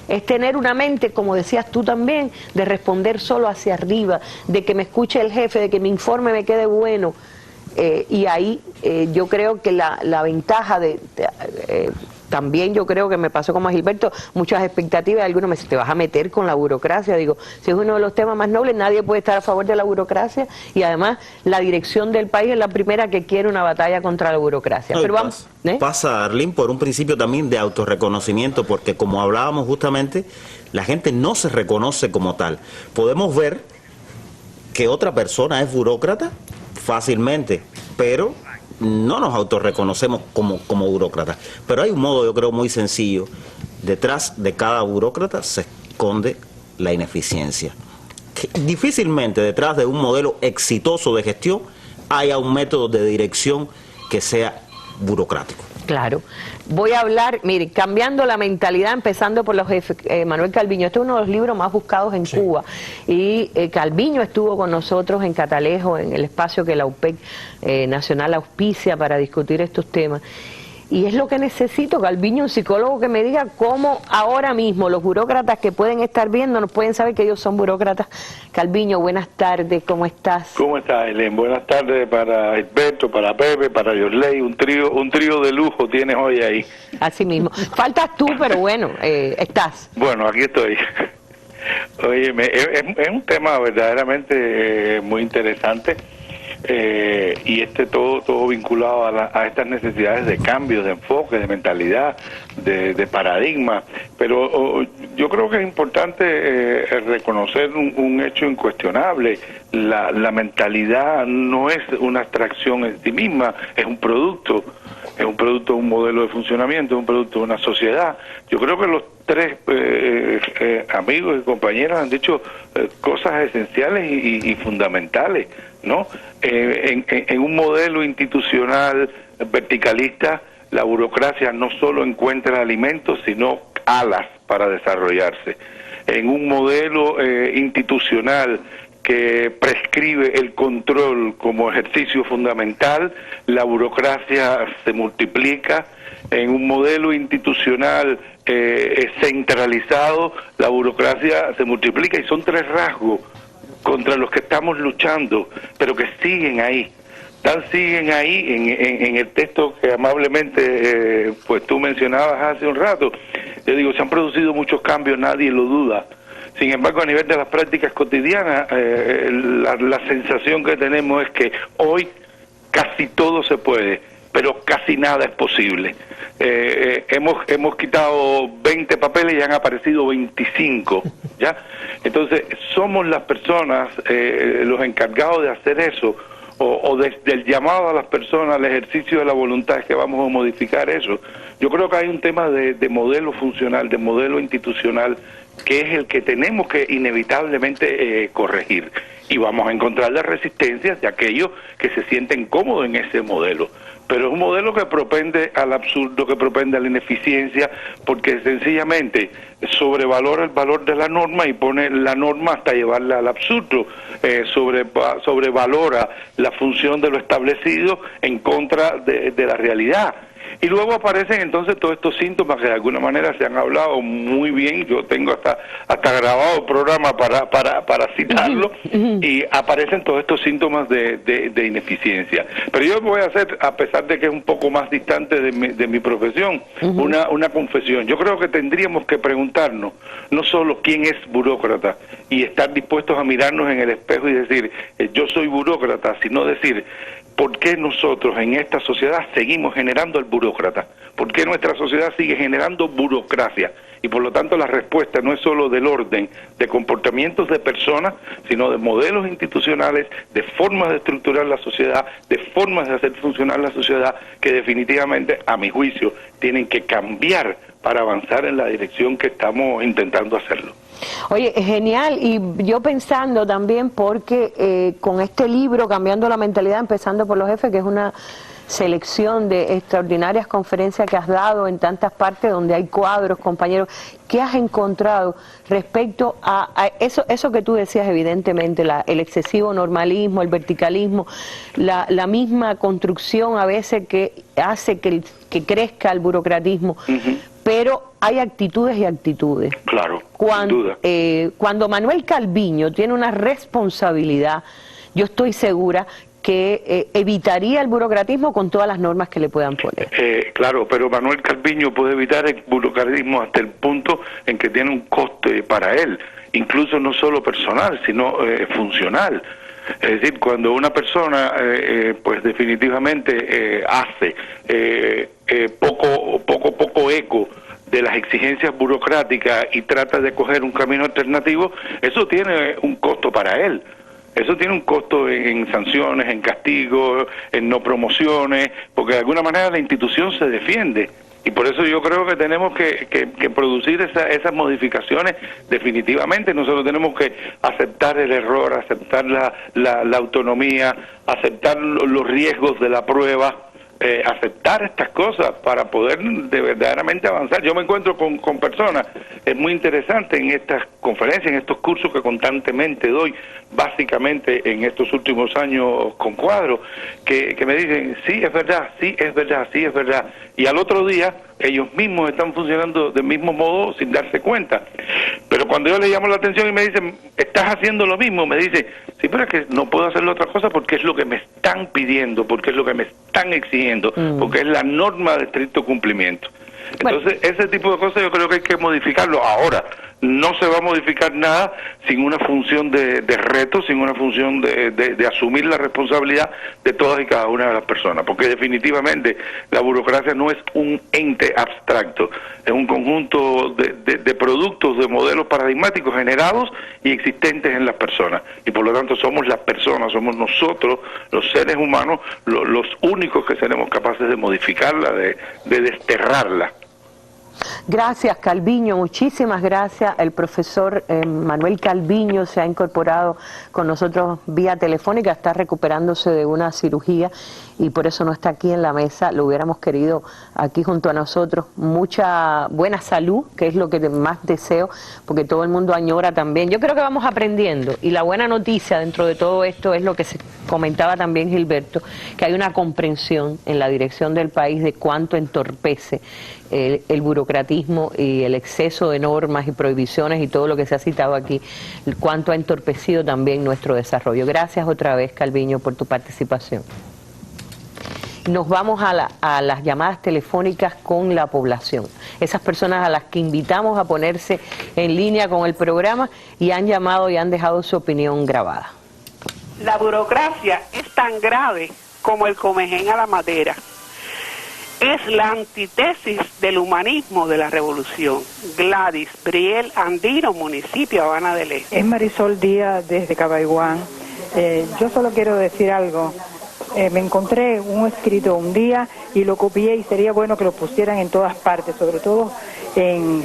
Es tener una mente, como decías tú también, de responder solo hacia arriba, de que me escuche el jefe, de que mi informe me quede bueno. Y ahí yo creo que la ventaja también yo creo que me pasó como a Gilberto, muchas expectativas, algunos me dicen, ¿te vas a meter con la burocracia? Digo, si es uno de los temas más nobles, nadie puede estar a favor de la burocracia, y además la dirección del país es la primera que quiere una batalla contra la burocracia. No, pero vamos, pasa, Arlene, por un principio también de autorreconocimiento, porque como hablábamos justamente, la gente no se reconoce como tal. Podemos ver que otra persona es burócrata fácilmente, pero no nos autorreconocemos como burócratas. Pero hay un modo, yo creo, muy sencillo. Detrás de cada burócrata se esconde la ineficiencia. Que difícilmente detrás de un modelo exitoso de gestión haya un método de dirección que sea burocrático. Claro. Voy a hablar, mire, cambiando la mentalidad, empezando por los jefes. Manuel Calviño, este es uno de los libros más buscados en Cuba. Y Calviño estuvo con nosotros en Catalejo, en el espacio que la UPEC Nacional auspicia para discutir estos temas. Y es lo que necesito, Calviño, un psicólogo que me diga cómo ahora mismo los burócratas que pueden estar viendo nos pueden saber que ellos son burócratas. Calviño, buenas tardes, ¿cómo estás? ¿Cómo estás, Helen? Buenas tardes para Alberto, para Pepe, para Yorley, un trío de lujo tienes hoy ahí. Así mismo. Faltas tú, pero bueno, estás. Bueno, aquí estoy. Oye, es un tema verdaderamente muy interesante. Y todo vinculado a estas necesidades de cambio, de enfoque, de mentalidad, de paradigma. Pero yo creo que es importante reconocer un hecho incuestionable. La mentalidad no es una abstracción en sí misma, es un producto de un modelo de funcionamiento, es un producto de una sociedad. Yo creo que los tres amigos y compañeros han dicho cosas esenciales y fundamentales, ¿no? En un modelo institucional verticalista, la burocracia no solo encuentra alimentos, sino alas para desarrollarse. En un modelo institucional que prescribe el control como ejercicio fundamental, la burocracia se multiplica. En un modelo institucional centralizado, la burocracia se multiplica, y son tres rasgos contra los que estamos luchando, pero que siguen ahí. Siguen ahí en el texto que amablemente pues tú mencionabas hace un rato. Yo digo, se han producido muchos cambios, nadie lo duda. Sin embargo, a nivel de las prácticas cotidianas, la sensación que tenemos es que hoy casi todo se puede, pero casi nada es posible. Hemos quitado 20 papeles y han aparecido 25, ¿ya? Entonces, somos las personas los encargados de hacer eso, o desde el llamado a las personas al ejercicio de la voluntad es que vamos a modificar eso. Yo creo que hay un tema de modelo funcional, de modelo institucional, que es el que tenemos que inevitablemente corregir. Y vamos a encontrar las resistencias de aquellos que se sienten cómodos en ese modelo. Pero es un modelo que propende al absurdo, que propende a la ineficiencia, porque sencillamente sobrevalora el valor de la norma y pone la norma hasta llevarla al absurdo. Sobrevalora la función de lo establecido en contra de la realidad. Y luego aparecen entonces todos estos síntomas que de alguna manera se han hablado muy bien. Yo tengo hasta grabado el programa para citarlo, y aparecen todos estos síntomas de ineficiencia. Pero yo voy a hacer, a pesar de que es un poco más distante de mi profesión, una confesión. Yo creo que tendríamos que preguntarnos no solo quién es burócrata y estar dispuestos a mirarnos en el espejo y decir yo soy burócrata, sino decir ¿por qué nosotros en esta sociedad seguimos generando el burócrata? ¿Por qué nuestra sociedad sigue generando burocracia? Y por lo tanto la respuesta no es solo del orden de comportamientos de personas, sino de modelos institucionales, de formas de estructurar la sociedad, de formas de hacer funcionar la sociedad, que definitivamente, a mi juicio, tienen que cambiar para avanzar en la dirección que estamos intentando hacerlo. Oye, genial, y yo pensando también porque con este libro, Cambiando la Mentalidad, empezando por los jefes, que es una selección de extraordinarias conferencias que has dado en tantas partes donde hay cuadros, compañeros, ¿qué has encontrado respecto a eso que tú decías evidentemente, el excesivo normalismo, el verticalismo, la misma construcción a veces que hace que crezca el burocratismo? pero hay actitudes y actitudes. Claro, Cuando, sin duda. Cuando Manuel Calviño tiene una responsabilidad, yo estoy segura que evitaría el burocratismo con todas las normas que le puedan poner. Claro, pero Manuel Calviño puede evitar el burocratismo hasta el punto en que tiene un coste para él, incluso no solo personal, sino funcional. Es decir, cuando una persona pues definitivamente hace poco eco de las exigencias burocráticas y trata de coger un camino alternativo, eso tiene un costo para él. Eso tiene un costo en sanciones, en castigos, en no promociones, porque de alguna manera la institución se defiende. Y por eso yo creo que tenemos que producir esas modificaciones definitivamente. Nosotros tenemos que aceptar el error, aceptar la autonomía, aceptar los riesgos de la prueba, aceptar estas cosas para poder verdaderamente avanzar. Yo me encuentro con personas, es muy interesante en estas conferencias, en estos cursos que constantemente doy, básicamente en estos últimos años con Cuadro, que me dicen, sí, es verdad, sí, es verdad, sí, es verdad. Y al otro día ellos mismos están funcionando del mismo modo sin darse cuenta. Pero cuando yo les llamo la atención y me dicen, estás haciendo lo mismo, me dicen, sí, pero es que no puedo hacer otra cosa porque es lo que me están pidiendo, porque es lo que me están exigiendo, porque es la norma de estricto cumplimiento. Entonces, ese tipo de cosas yo creo que hay que modificarlo. Ahora, no se va a modificar nada sin una función de reto, sin una función de asumir la responsabilidad de todas y cada una de las personas, porque definitivamente la burocracia no es un ente abstracto, es un conjunto de productos, de modelos paradigmáticos generados y existentes en las personas, y por lo tanto somos las personas, somos nosotros, los seres humanos, los únicos que seremos capaces de modificarla, de desterrarla. Gracias, Calviño, muchísimas gracias. El profesor Manuel Calviño se ha incorporado con nosotros vía telefónica, está recuperándose de una cirugía y por eso no está aquí en la mesa. Lo hubiéramos querido aquí junto a nosotros. Mucha buena salud, que es lo que más deseo, porque todo el mundo añora también. Yo creo que vamos aprendiendo y la buena noticia dentro de todo esto es lo que se comentaba también Gilberto, que hay una comprensión en la dirección del país de cuánto entorpece el burocratismo y el exceso de normas y prohibiciones y todo lo que se ha citado aquí, cuánto ha entorpecido también nuestro desarrollo. Gracias otra vez, Calviño, por tu participación. Nos vamos a las llamadas telefónicas con la población, esas personas a las que invitamos a ponerse en línea con el programa y han llamado y han dejado su opinión grabada. La burocracia es tan grave como el comején a la madera. Es la antítesis del humanismo de la revolución. Gladys Briel Andino, municipio Habana del Este. Es Marisol Díaz desde Cabaiguán. Yo solo quiero decir algo. Me encontré un escrito un día y lo copié y sería bueno que lo pusieran en todas partes, sobre todo en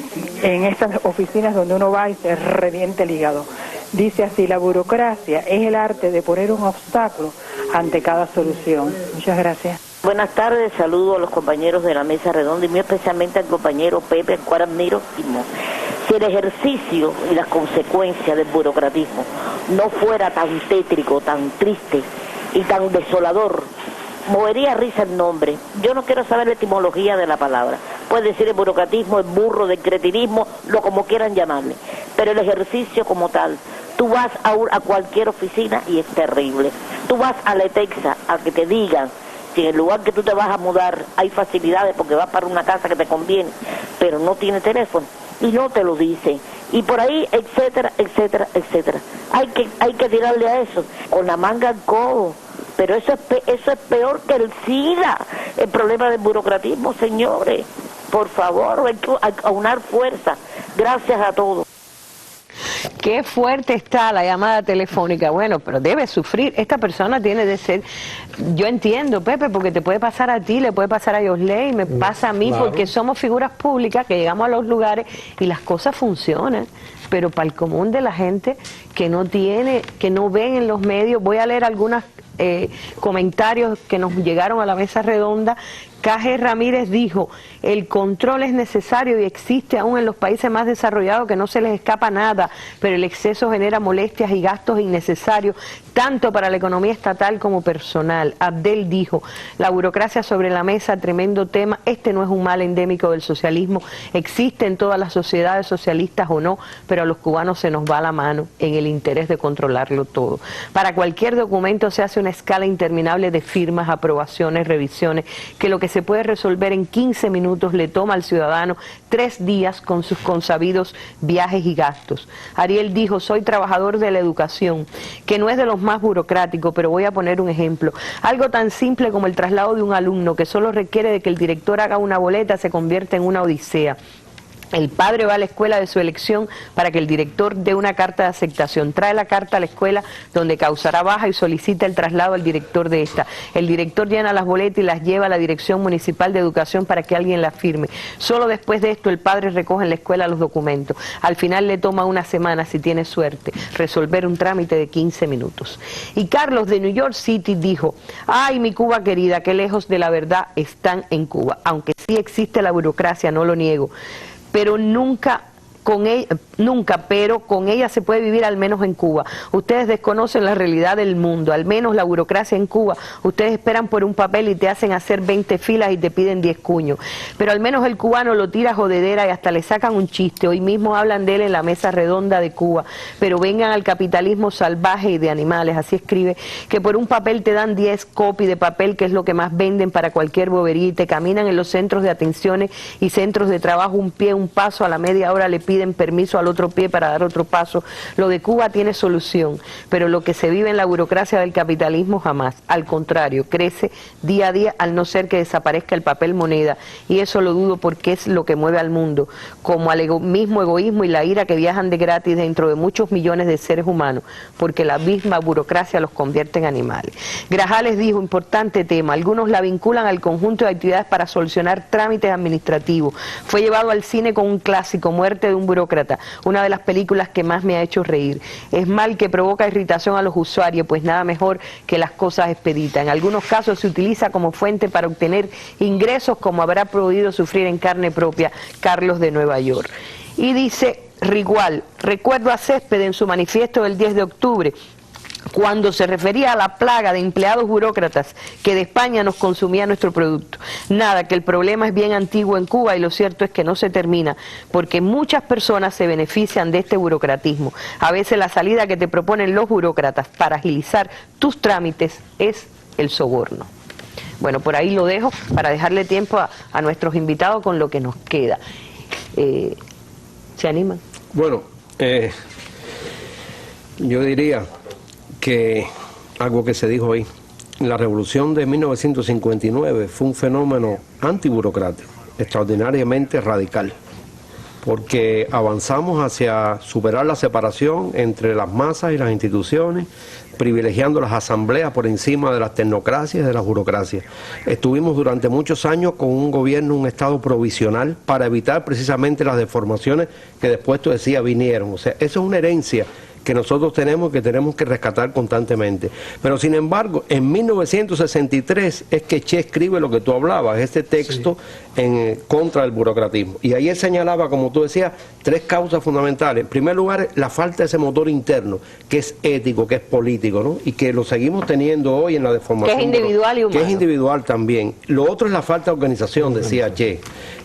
estas oficinas donde uno va y se reviente el hígado. Dice así: la burocracia es el arte de poner un obstáculo ante cada solución. Muchas gracias. Buenas tardes, saludo a los compañeros de la mesa redonda y muy especialmente al compañero Pepe, al cual admiro. Si el ejercicio y las consecuencias del burocratismo no fuera tan tétrico, tan triste y tan desolador, movería risa el nombre. Yo no quiero saber la etimología de la palabra. Puede decir el burocratismo, el burro, del cretinismo, lo como quieran llamarle. Pero el ejercicio como tal, tú vas a cualquier oficina y es terrible. Tú vas a la ETEXA a que te digan si en el lugar que tú te vas a mudar hay facilidades porque vas para una casa que te conviene, pero no tiene teléfono y no te lo dicen. Y por ahí, etcétera, etcétera, etcétera. Hay que tirarle a eso, con la manga al codo. Pero eso es peor que el SIDA, el problema del burocratismo, señores. Por favor, hay que aunar fuerza. Gracias a todos. Qué fuerte está la llamada telefónica. Bueno, pero debe sufrir. Esta persona tiene de ser... Yo entiendo, Pepe, porque te puede pasar a ti, le puede pasar a Yosley, me pasa a mí, claro, porque somos figuras públicas que llegamos a los lugares y las cosas funcionan. Pero para el común de la gente que no tiene, que no ven en los medios, voy a leer algunos comentarios que nos llegaron a la mesa redonda K.G. Ramírez dijo, el control es necesario y existe aún en los países más desarrollados que no se les escapa nada, pero el exceso genera molestias y gastos innecesarios, tanto para la economía estatal como personal. Abdel dijo, la burocracia sobre la mesa, tremendo tema, este no es un mal endémico del socialismo, existe en todas las sociedades socialistas o no, pero a los cubanos se nos va la mano en el interés de controlarlo todo. Para cualquier documento se hace una escala interminable de firmas, aprobaciones, revisiones, que lo que se puede resolver en 15 minutos le toma al ciudadano 3 días con sus consabidos viajes y gastos. Ariel dijo, soy trabajador de la educación, que no es de los más burocráticos, pero voy a poner un ejemplo. Algo tan simple como el traslado de un alumno que solo requiere de que el director haga una boleta se convierte en una odisea. El padre va a la escuela de su elección para que el director dé una carta de aceptación. Trae la carta a la escuela donde causará baja y solicita el traslado al director de esta. El director llena las boletas y las lleva a la Dirección Municipal de Educación para que alguien las firme. Solo después de esto el padre recoge en la escuela los documentos. Al final le toma una semana, si tiene suerte, resolver un trámite de 15 minutos. Y Carlos de New York City dijo, ay, mi Cuba querida, qué lejos de la verdad están en Cuba. Aunque sí existe la burocracia, no lo niego, pero nunca con ella se puede vivir, al menos en Cuba. Ustedes desconocen la realidad del mundo, al menos la burocracia en Cuba. Ustedes esperan por un papel y te hacen hacer 20 filas y te piden 10 cuños. Pero al menos el cubano lo tira jodedera y hasta le sacan un chiste. Hoy mismo hablan de él en la mesa redonda de Cuba. Pero vengan al capitalismo salvaje y de animales, así escribe, que por un papel te dan 10 copies de papel, que es lo que más venden para cualquier bobería, y te caminan en los centros de atenciones y centros de trabajo un pie, un paso, a la media hora le piden permiso al otro pie para dar otro paso. Lo de Cuba tiene solución, pero lo que se vive en la burocracia del capitalismo jamás. Al contrario, crece día a día, al no ser que desaparezca el papel moneda, y eso lo dudo porque es lo que mueve al mundo, como al mismo egoísmo y la ira que viajan de gratis dentro de muchos millones de seres humanos, porque la misma burocracia los convierte en animales. Grajales dijo, importante tema, algunos la vinculan al conjunto de actividades para solucionar trámites administrativos. Fue llevado al cine con un clásico, Muerte de un burócrata, una de las películas que más me ha hecho reír. Es mal que provoca irritación a los usuarios, pues nada mejor que las cosas expeditas. En algunos casos se utiliza como fuente para obtener ingresos, como habrá podido sufrir en carne propia Carlos de Nueva York. Y dice Rigual, recuerdo a Césped en su manifiesto del 10 de octubre, cuando se refería a la plaga de empleados burócratas que de España nos consumía nuestro producto. Nada, que el problema es bien antiguo en Cuba y lo cierto es que no se termina, porque muchas personas se benefician de este burocratismo. A veces la salida que te proponen los burócratas para agilizar tus trámites es el soborno. Bueno, por ahí lo dejo para dejarle tiempo a nuestros invitados con lo que nos queda. ¿Se animan? Bueno, yo diría que algo que se dijo hoy, la revolución de 1959 fue un fenómeno antiburocrático, extraordinariamente radical, porque avanzamos hacia superar la separación entre las masas y las instituciones, privilegiando las asambleas por encima de las tecnocracias y de las burocracias. Estuvimos durante muchos años con un gobierno, un estado provisional, para evitar precisamente las deformaciones que después tú decías vinieron. O sea, eso es una herencia que nosotros tenemos que rescatar constantemente. Pero sin embargo, en 1963 es que Che escribe lo que tú hablabas, este texto en contra del burocratismo. Y ahí él señalaba, como tú decías, 3 causas fundamentales. En primer lugar, la falta de ese motor interno, que es ético, que es político, ¿no? Y que lo seguimos teniendo hoy en la deformación. Que es individual y humano. Que es individual también. Lo otro es la falta de organización, decía Che.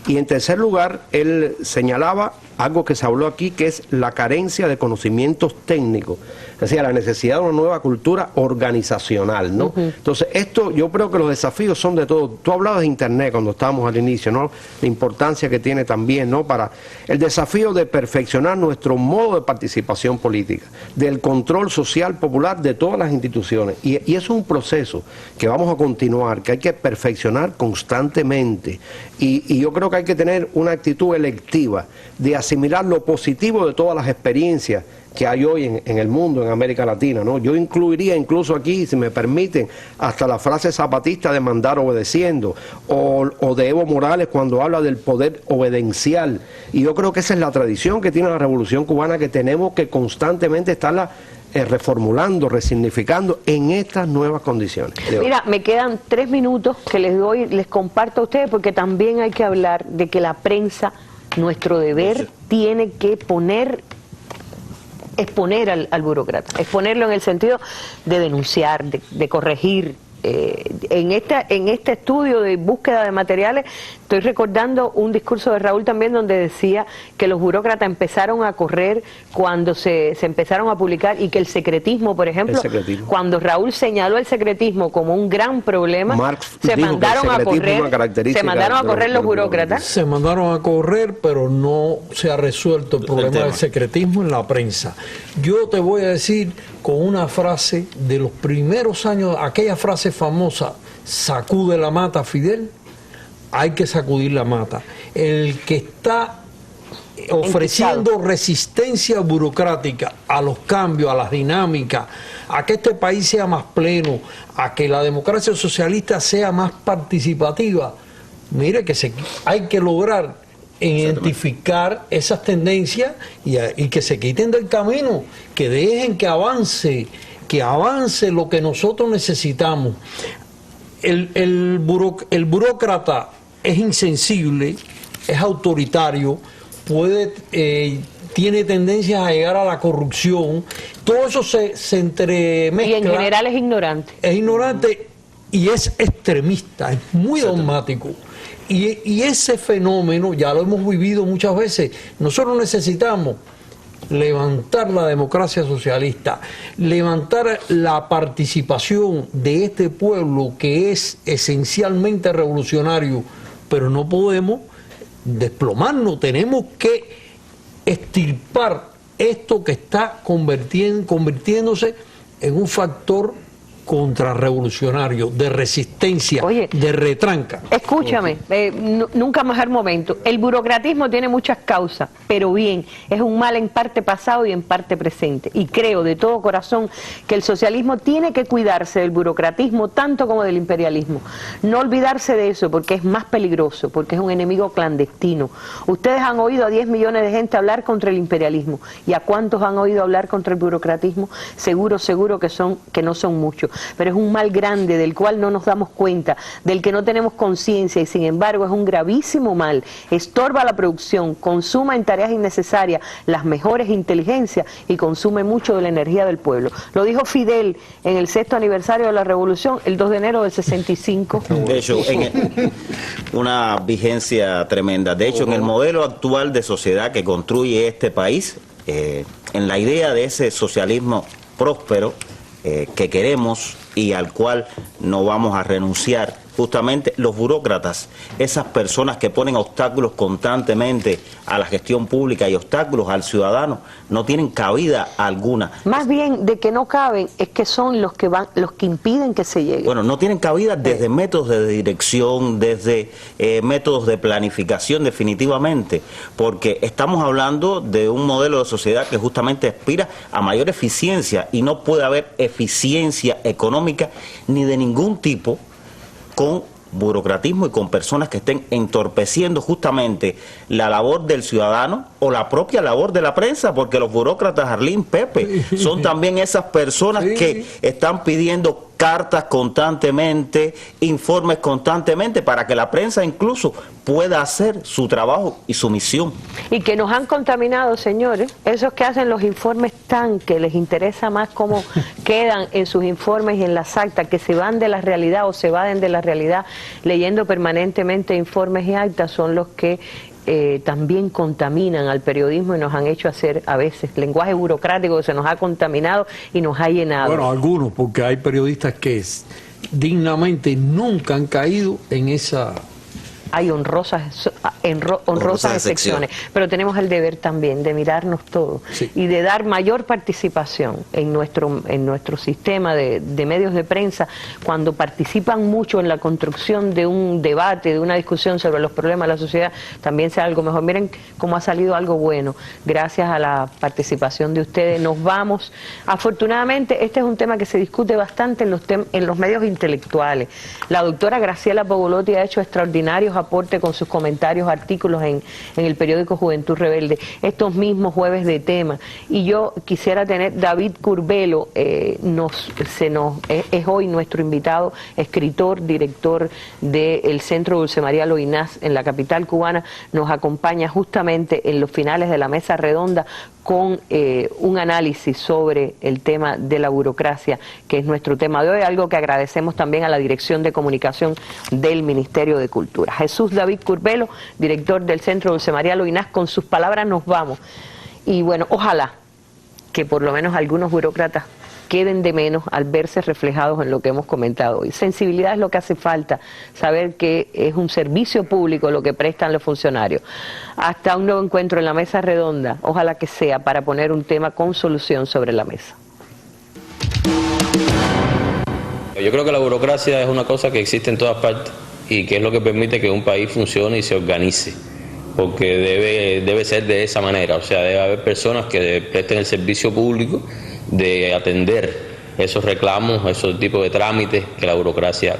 Y en tercer lugar, él señalaba algo que se habló aquí, que es la carencia de conocimientos técnicos, es decir, la necesidad de una nueva cultura organizacional, ¿no? Entonces, esto, yo creo que los desafíos son de todo. Tú hablabas de Internet cuando estábamos al inicio, ¿no? La importancia que tiene también, ¿no? Para el desafío de perfeccionar nuestro modo de participación política, del control social popular de todas las instituciones. Y eso es un proceso que vamos a continuar, que hay que perfeccionar constantemente. Y yo creo que hay que tener una actitud electiva de asimilar lo positivo de todas las experiencias que hay hoy en el mundo, en América Latina, ¿no? Yo incluiría incluso aquí, si me permiten, hasta la frase zapatista de mandar obedeciendo, o de Evo Morales cuando habla del poder obedencial. Y yo creo que esa es la tradición que tiene la Revolución Cubana, que tenemos que constantemente estarla reformulando, resignificando en estas nuevas condiciones. Mira, me quedan 3 minutos que les comparto a ustedes, porque también hay que hablar de que la prensa, nuestro deber, tiene que exponer al burócrata, exponerlo en el sentido de denunciar, de corregir. En este estudio de búsqueda de materiales, estoy recordando un discurso de Raúl también donde decía que los burócratas empezaron a correr cuando se empezaron a publicar, y que el secretismo, por ejemplo, cuando Raúl señaló el secretismo como un gran problema, se mandaron a correr los burócratas. Se mandaron a correr, pero no se ha resuelto el problema del secretismo en la prensa. Yo te voy a decir con una frase de los primeros años, aquella frase famosa: sacude la mata, Fidel. Hay que sacudir la mata. El que está ofreciendo resistencia burocrática a los cambios, a las dinámicas, a que este país sea más pleno, a que la democracia socialista sea más participativa, mire que hay que lograr identificar esas tendencias y que se quiten del camino, que dejen que avance lo que nosotros necesitamos. El burócrata es insensible, es autoritario, tiene tendencias a llegar a la corrupción, todo eso se entremezcla. Y en general es ignorante. Es ignorante y es extremista, es muy dogmático. Y ese fenómeno ya lo hemos vivido muchas veces. Nosotros necesitamos levantar la democracia socialista, levantar la participación de este pueblo que es esencialmente revolucionario, pero no podemos desplomarnos, tenemos que extirpar esto que está convirtiéndose en un factor contrarrevolucionario, de resistencia, de retranca. Escúchame, nunca mejor momento. El burocratismo tiene muchas causas, pero bien, es un mal en parte pasado y en parte presente. Y creo de todo corazón que el socialismo tiene que cuidarse del burocratismo tanto como del imperialismo. No olvidarse de eso, porque es más peligroso, porque es un enemigo clandestino. Ustedes han oído a 10 millones de gente hablar contra el imperialismo. ¿Y a cuántos han oído hablar contra el burocratismo? Seguro que no son muchos. Pero es un mal grande del cual no nos damos cuenta, del que no tenemos conciencia, y sin embargo es un gravísimo mal. Estorba la producción, consuma en tareas innecesarias las mejores inteligencias y consume mucho de la energía del pueblo. Lo dijo Fidel en el 6º aniversario de la Revolución, el 2 de enero del 65. De hecho, una vigencia tremenda. De hecho, en el modelo actual de sociedad que construye este país, en la idea de ese socialismo próspero, que queremos y al cual no vamos a renunciar, justamente los burócratas, esas personas que ponen obstáculos constantemente a la gestión pública y obstáculos al ciudadano, no tienen cabida alguna. Más bien de que no caben, es que son los que impiden que se llegue. Bueno, no tienen cabida desde métodos de dirección, desde métodos de planificación, definitivamente, porque estamos hablando de un modelo de sociedad que justamente aspira a mayor eficiencia, y no puede haber eficiencia económica ni de ningún tipo con burocratismo y con personas que estén entorpeciendo justamente la labor del ciudadano o la propia labor de la prensa, porque los burócratas, Arlín, Pepe, son también esas personas que están pidiendo cartas constantemente, informes constantemente, para que la prensa incluso pueda hacer su trabajo y su misión. Y que nos han contaminado, señores, esos que hacen los informes tan que les interesa más cómo quedan en sus informes y en las actas, que se van de la realidad o se evaden de la realidad leyendo permanentemente informes y actas, son los que también contaminan al periodismo y nos han hecho hacer a veces lenguaje burocrático que se nos ha contaminado y nos ha llenado. Bueno, algunos, porque hay periodistas que dignamente nunca han caído en esa... Hay honrosas excepciones, pero tenemos el deber también de mirarnos todos y de dar mayor participación en nuestro sistema de medios de prensa, cuando participan mucho en la construcción de un debate, de una discusión sobre los problemas de la sociedad, también sea algo mejor. Miren cómo ha salido algo bueno gracias a la participación de ustedes. Nos vamos. Afortunadamente, este es un tema que se discute bastante en los medios intelectuales. La doctora Graciela Pogolotti ha hecho extraordinarios los aporte con sus comentarios, artículos en el periódico Juventud Rebelde, estos mismos jueves de tema. Y yo quisiera tener, David Curbelo es hoy nuestro invitado, escritor, director del Centro Dulce María Loinás en la capital cubana, nos acompaña justamente en los finales de la mesa redonda con un análisis sobre el tema de la burocracia, que es nuestro tema de hoy, algo que agradecemos también a la Dirección de Comunicación del Ministerio de Cultura. Jesús David Curbelo, director del Centro Dulce María Loinás, con sus palabras nos vamos. Y bueno, ojalá que por lo menos algunos burócratas queden de menos al verse reflejados en lo que hemos comentado hoy. Sensibilidad es lo que hace falta, saber que es un servicio público lo que prestan los funcionarios. Hasta un nuevo encuentro en la mesa redonda, ojalá que sea para poner un tema con solución sobre la mesa. Yo creo que la burocracia es una cosa que existe en todas partes y que es lo que permite que un país funcione y se organice, porque debe ser de esa manera, o sea, debe haber personas que presten el servicio público de atender esos reclamos, esos tipos de trámites que la burocracia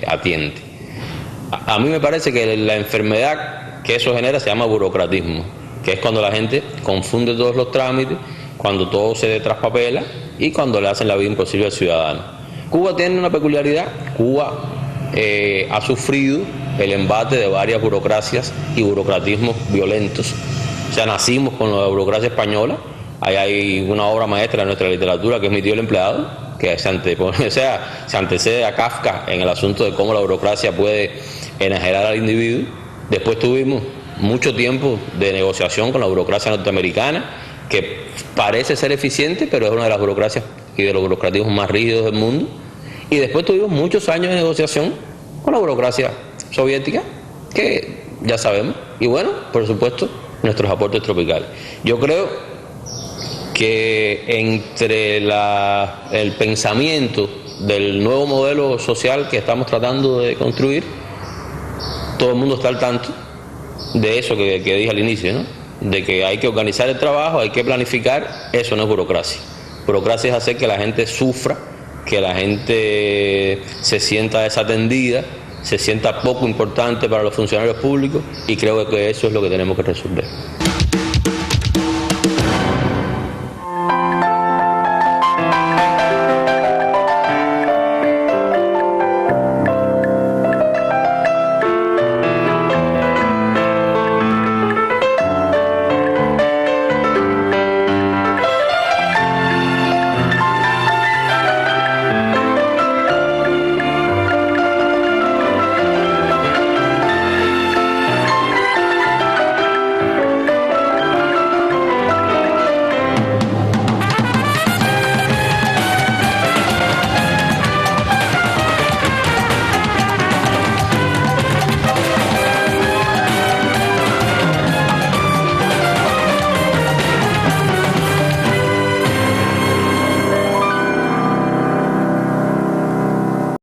atiende. A mí me parece que la enfermedad que eso genera se llama burocratismo, que es cuando la gente confunde todos los trámites, cuando todo se traspapela y cuando le hacen la vida imposible al ciudadano. Cuba tiene una peculiaridad, Cuba ha sufrido el embate de varias burocracias y burocratismos violentos. O sea, nacimos con la burocracia española. Ahí hay una obra maestra de nuestra literatura que es Mi tío el empleado, que se antecede a Kafka en el asunto de cómo la burocracia puede enajenar al individuo. Después tuvimos mucho tiempo de negociación con la burocracia norteamericana, que parece ser eficiente, pero es una de las burocracias y de los burocratismos más rígidos del mundo. Y después tuvimos muchos años de negociación con la burocracia soviética, que ya sabemos. Y bueno, por supuesto, nuestros aportes tropicales. Yo creo que entre el pensamiento del nuevo modelo social que estamos tratando de construir, todo el mundo está al tanto de eso que dije al inicio, ¿no? De que hay que organizar el trabajo, hay que planificar. Eso no es burocracia. Burocracia es hacer que la gente sufra, que la gente se sienta desatendida, se sienta poco importante para los funcionarios públicos, y creo que eso es lo que tenemos que resolver.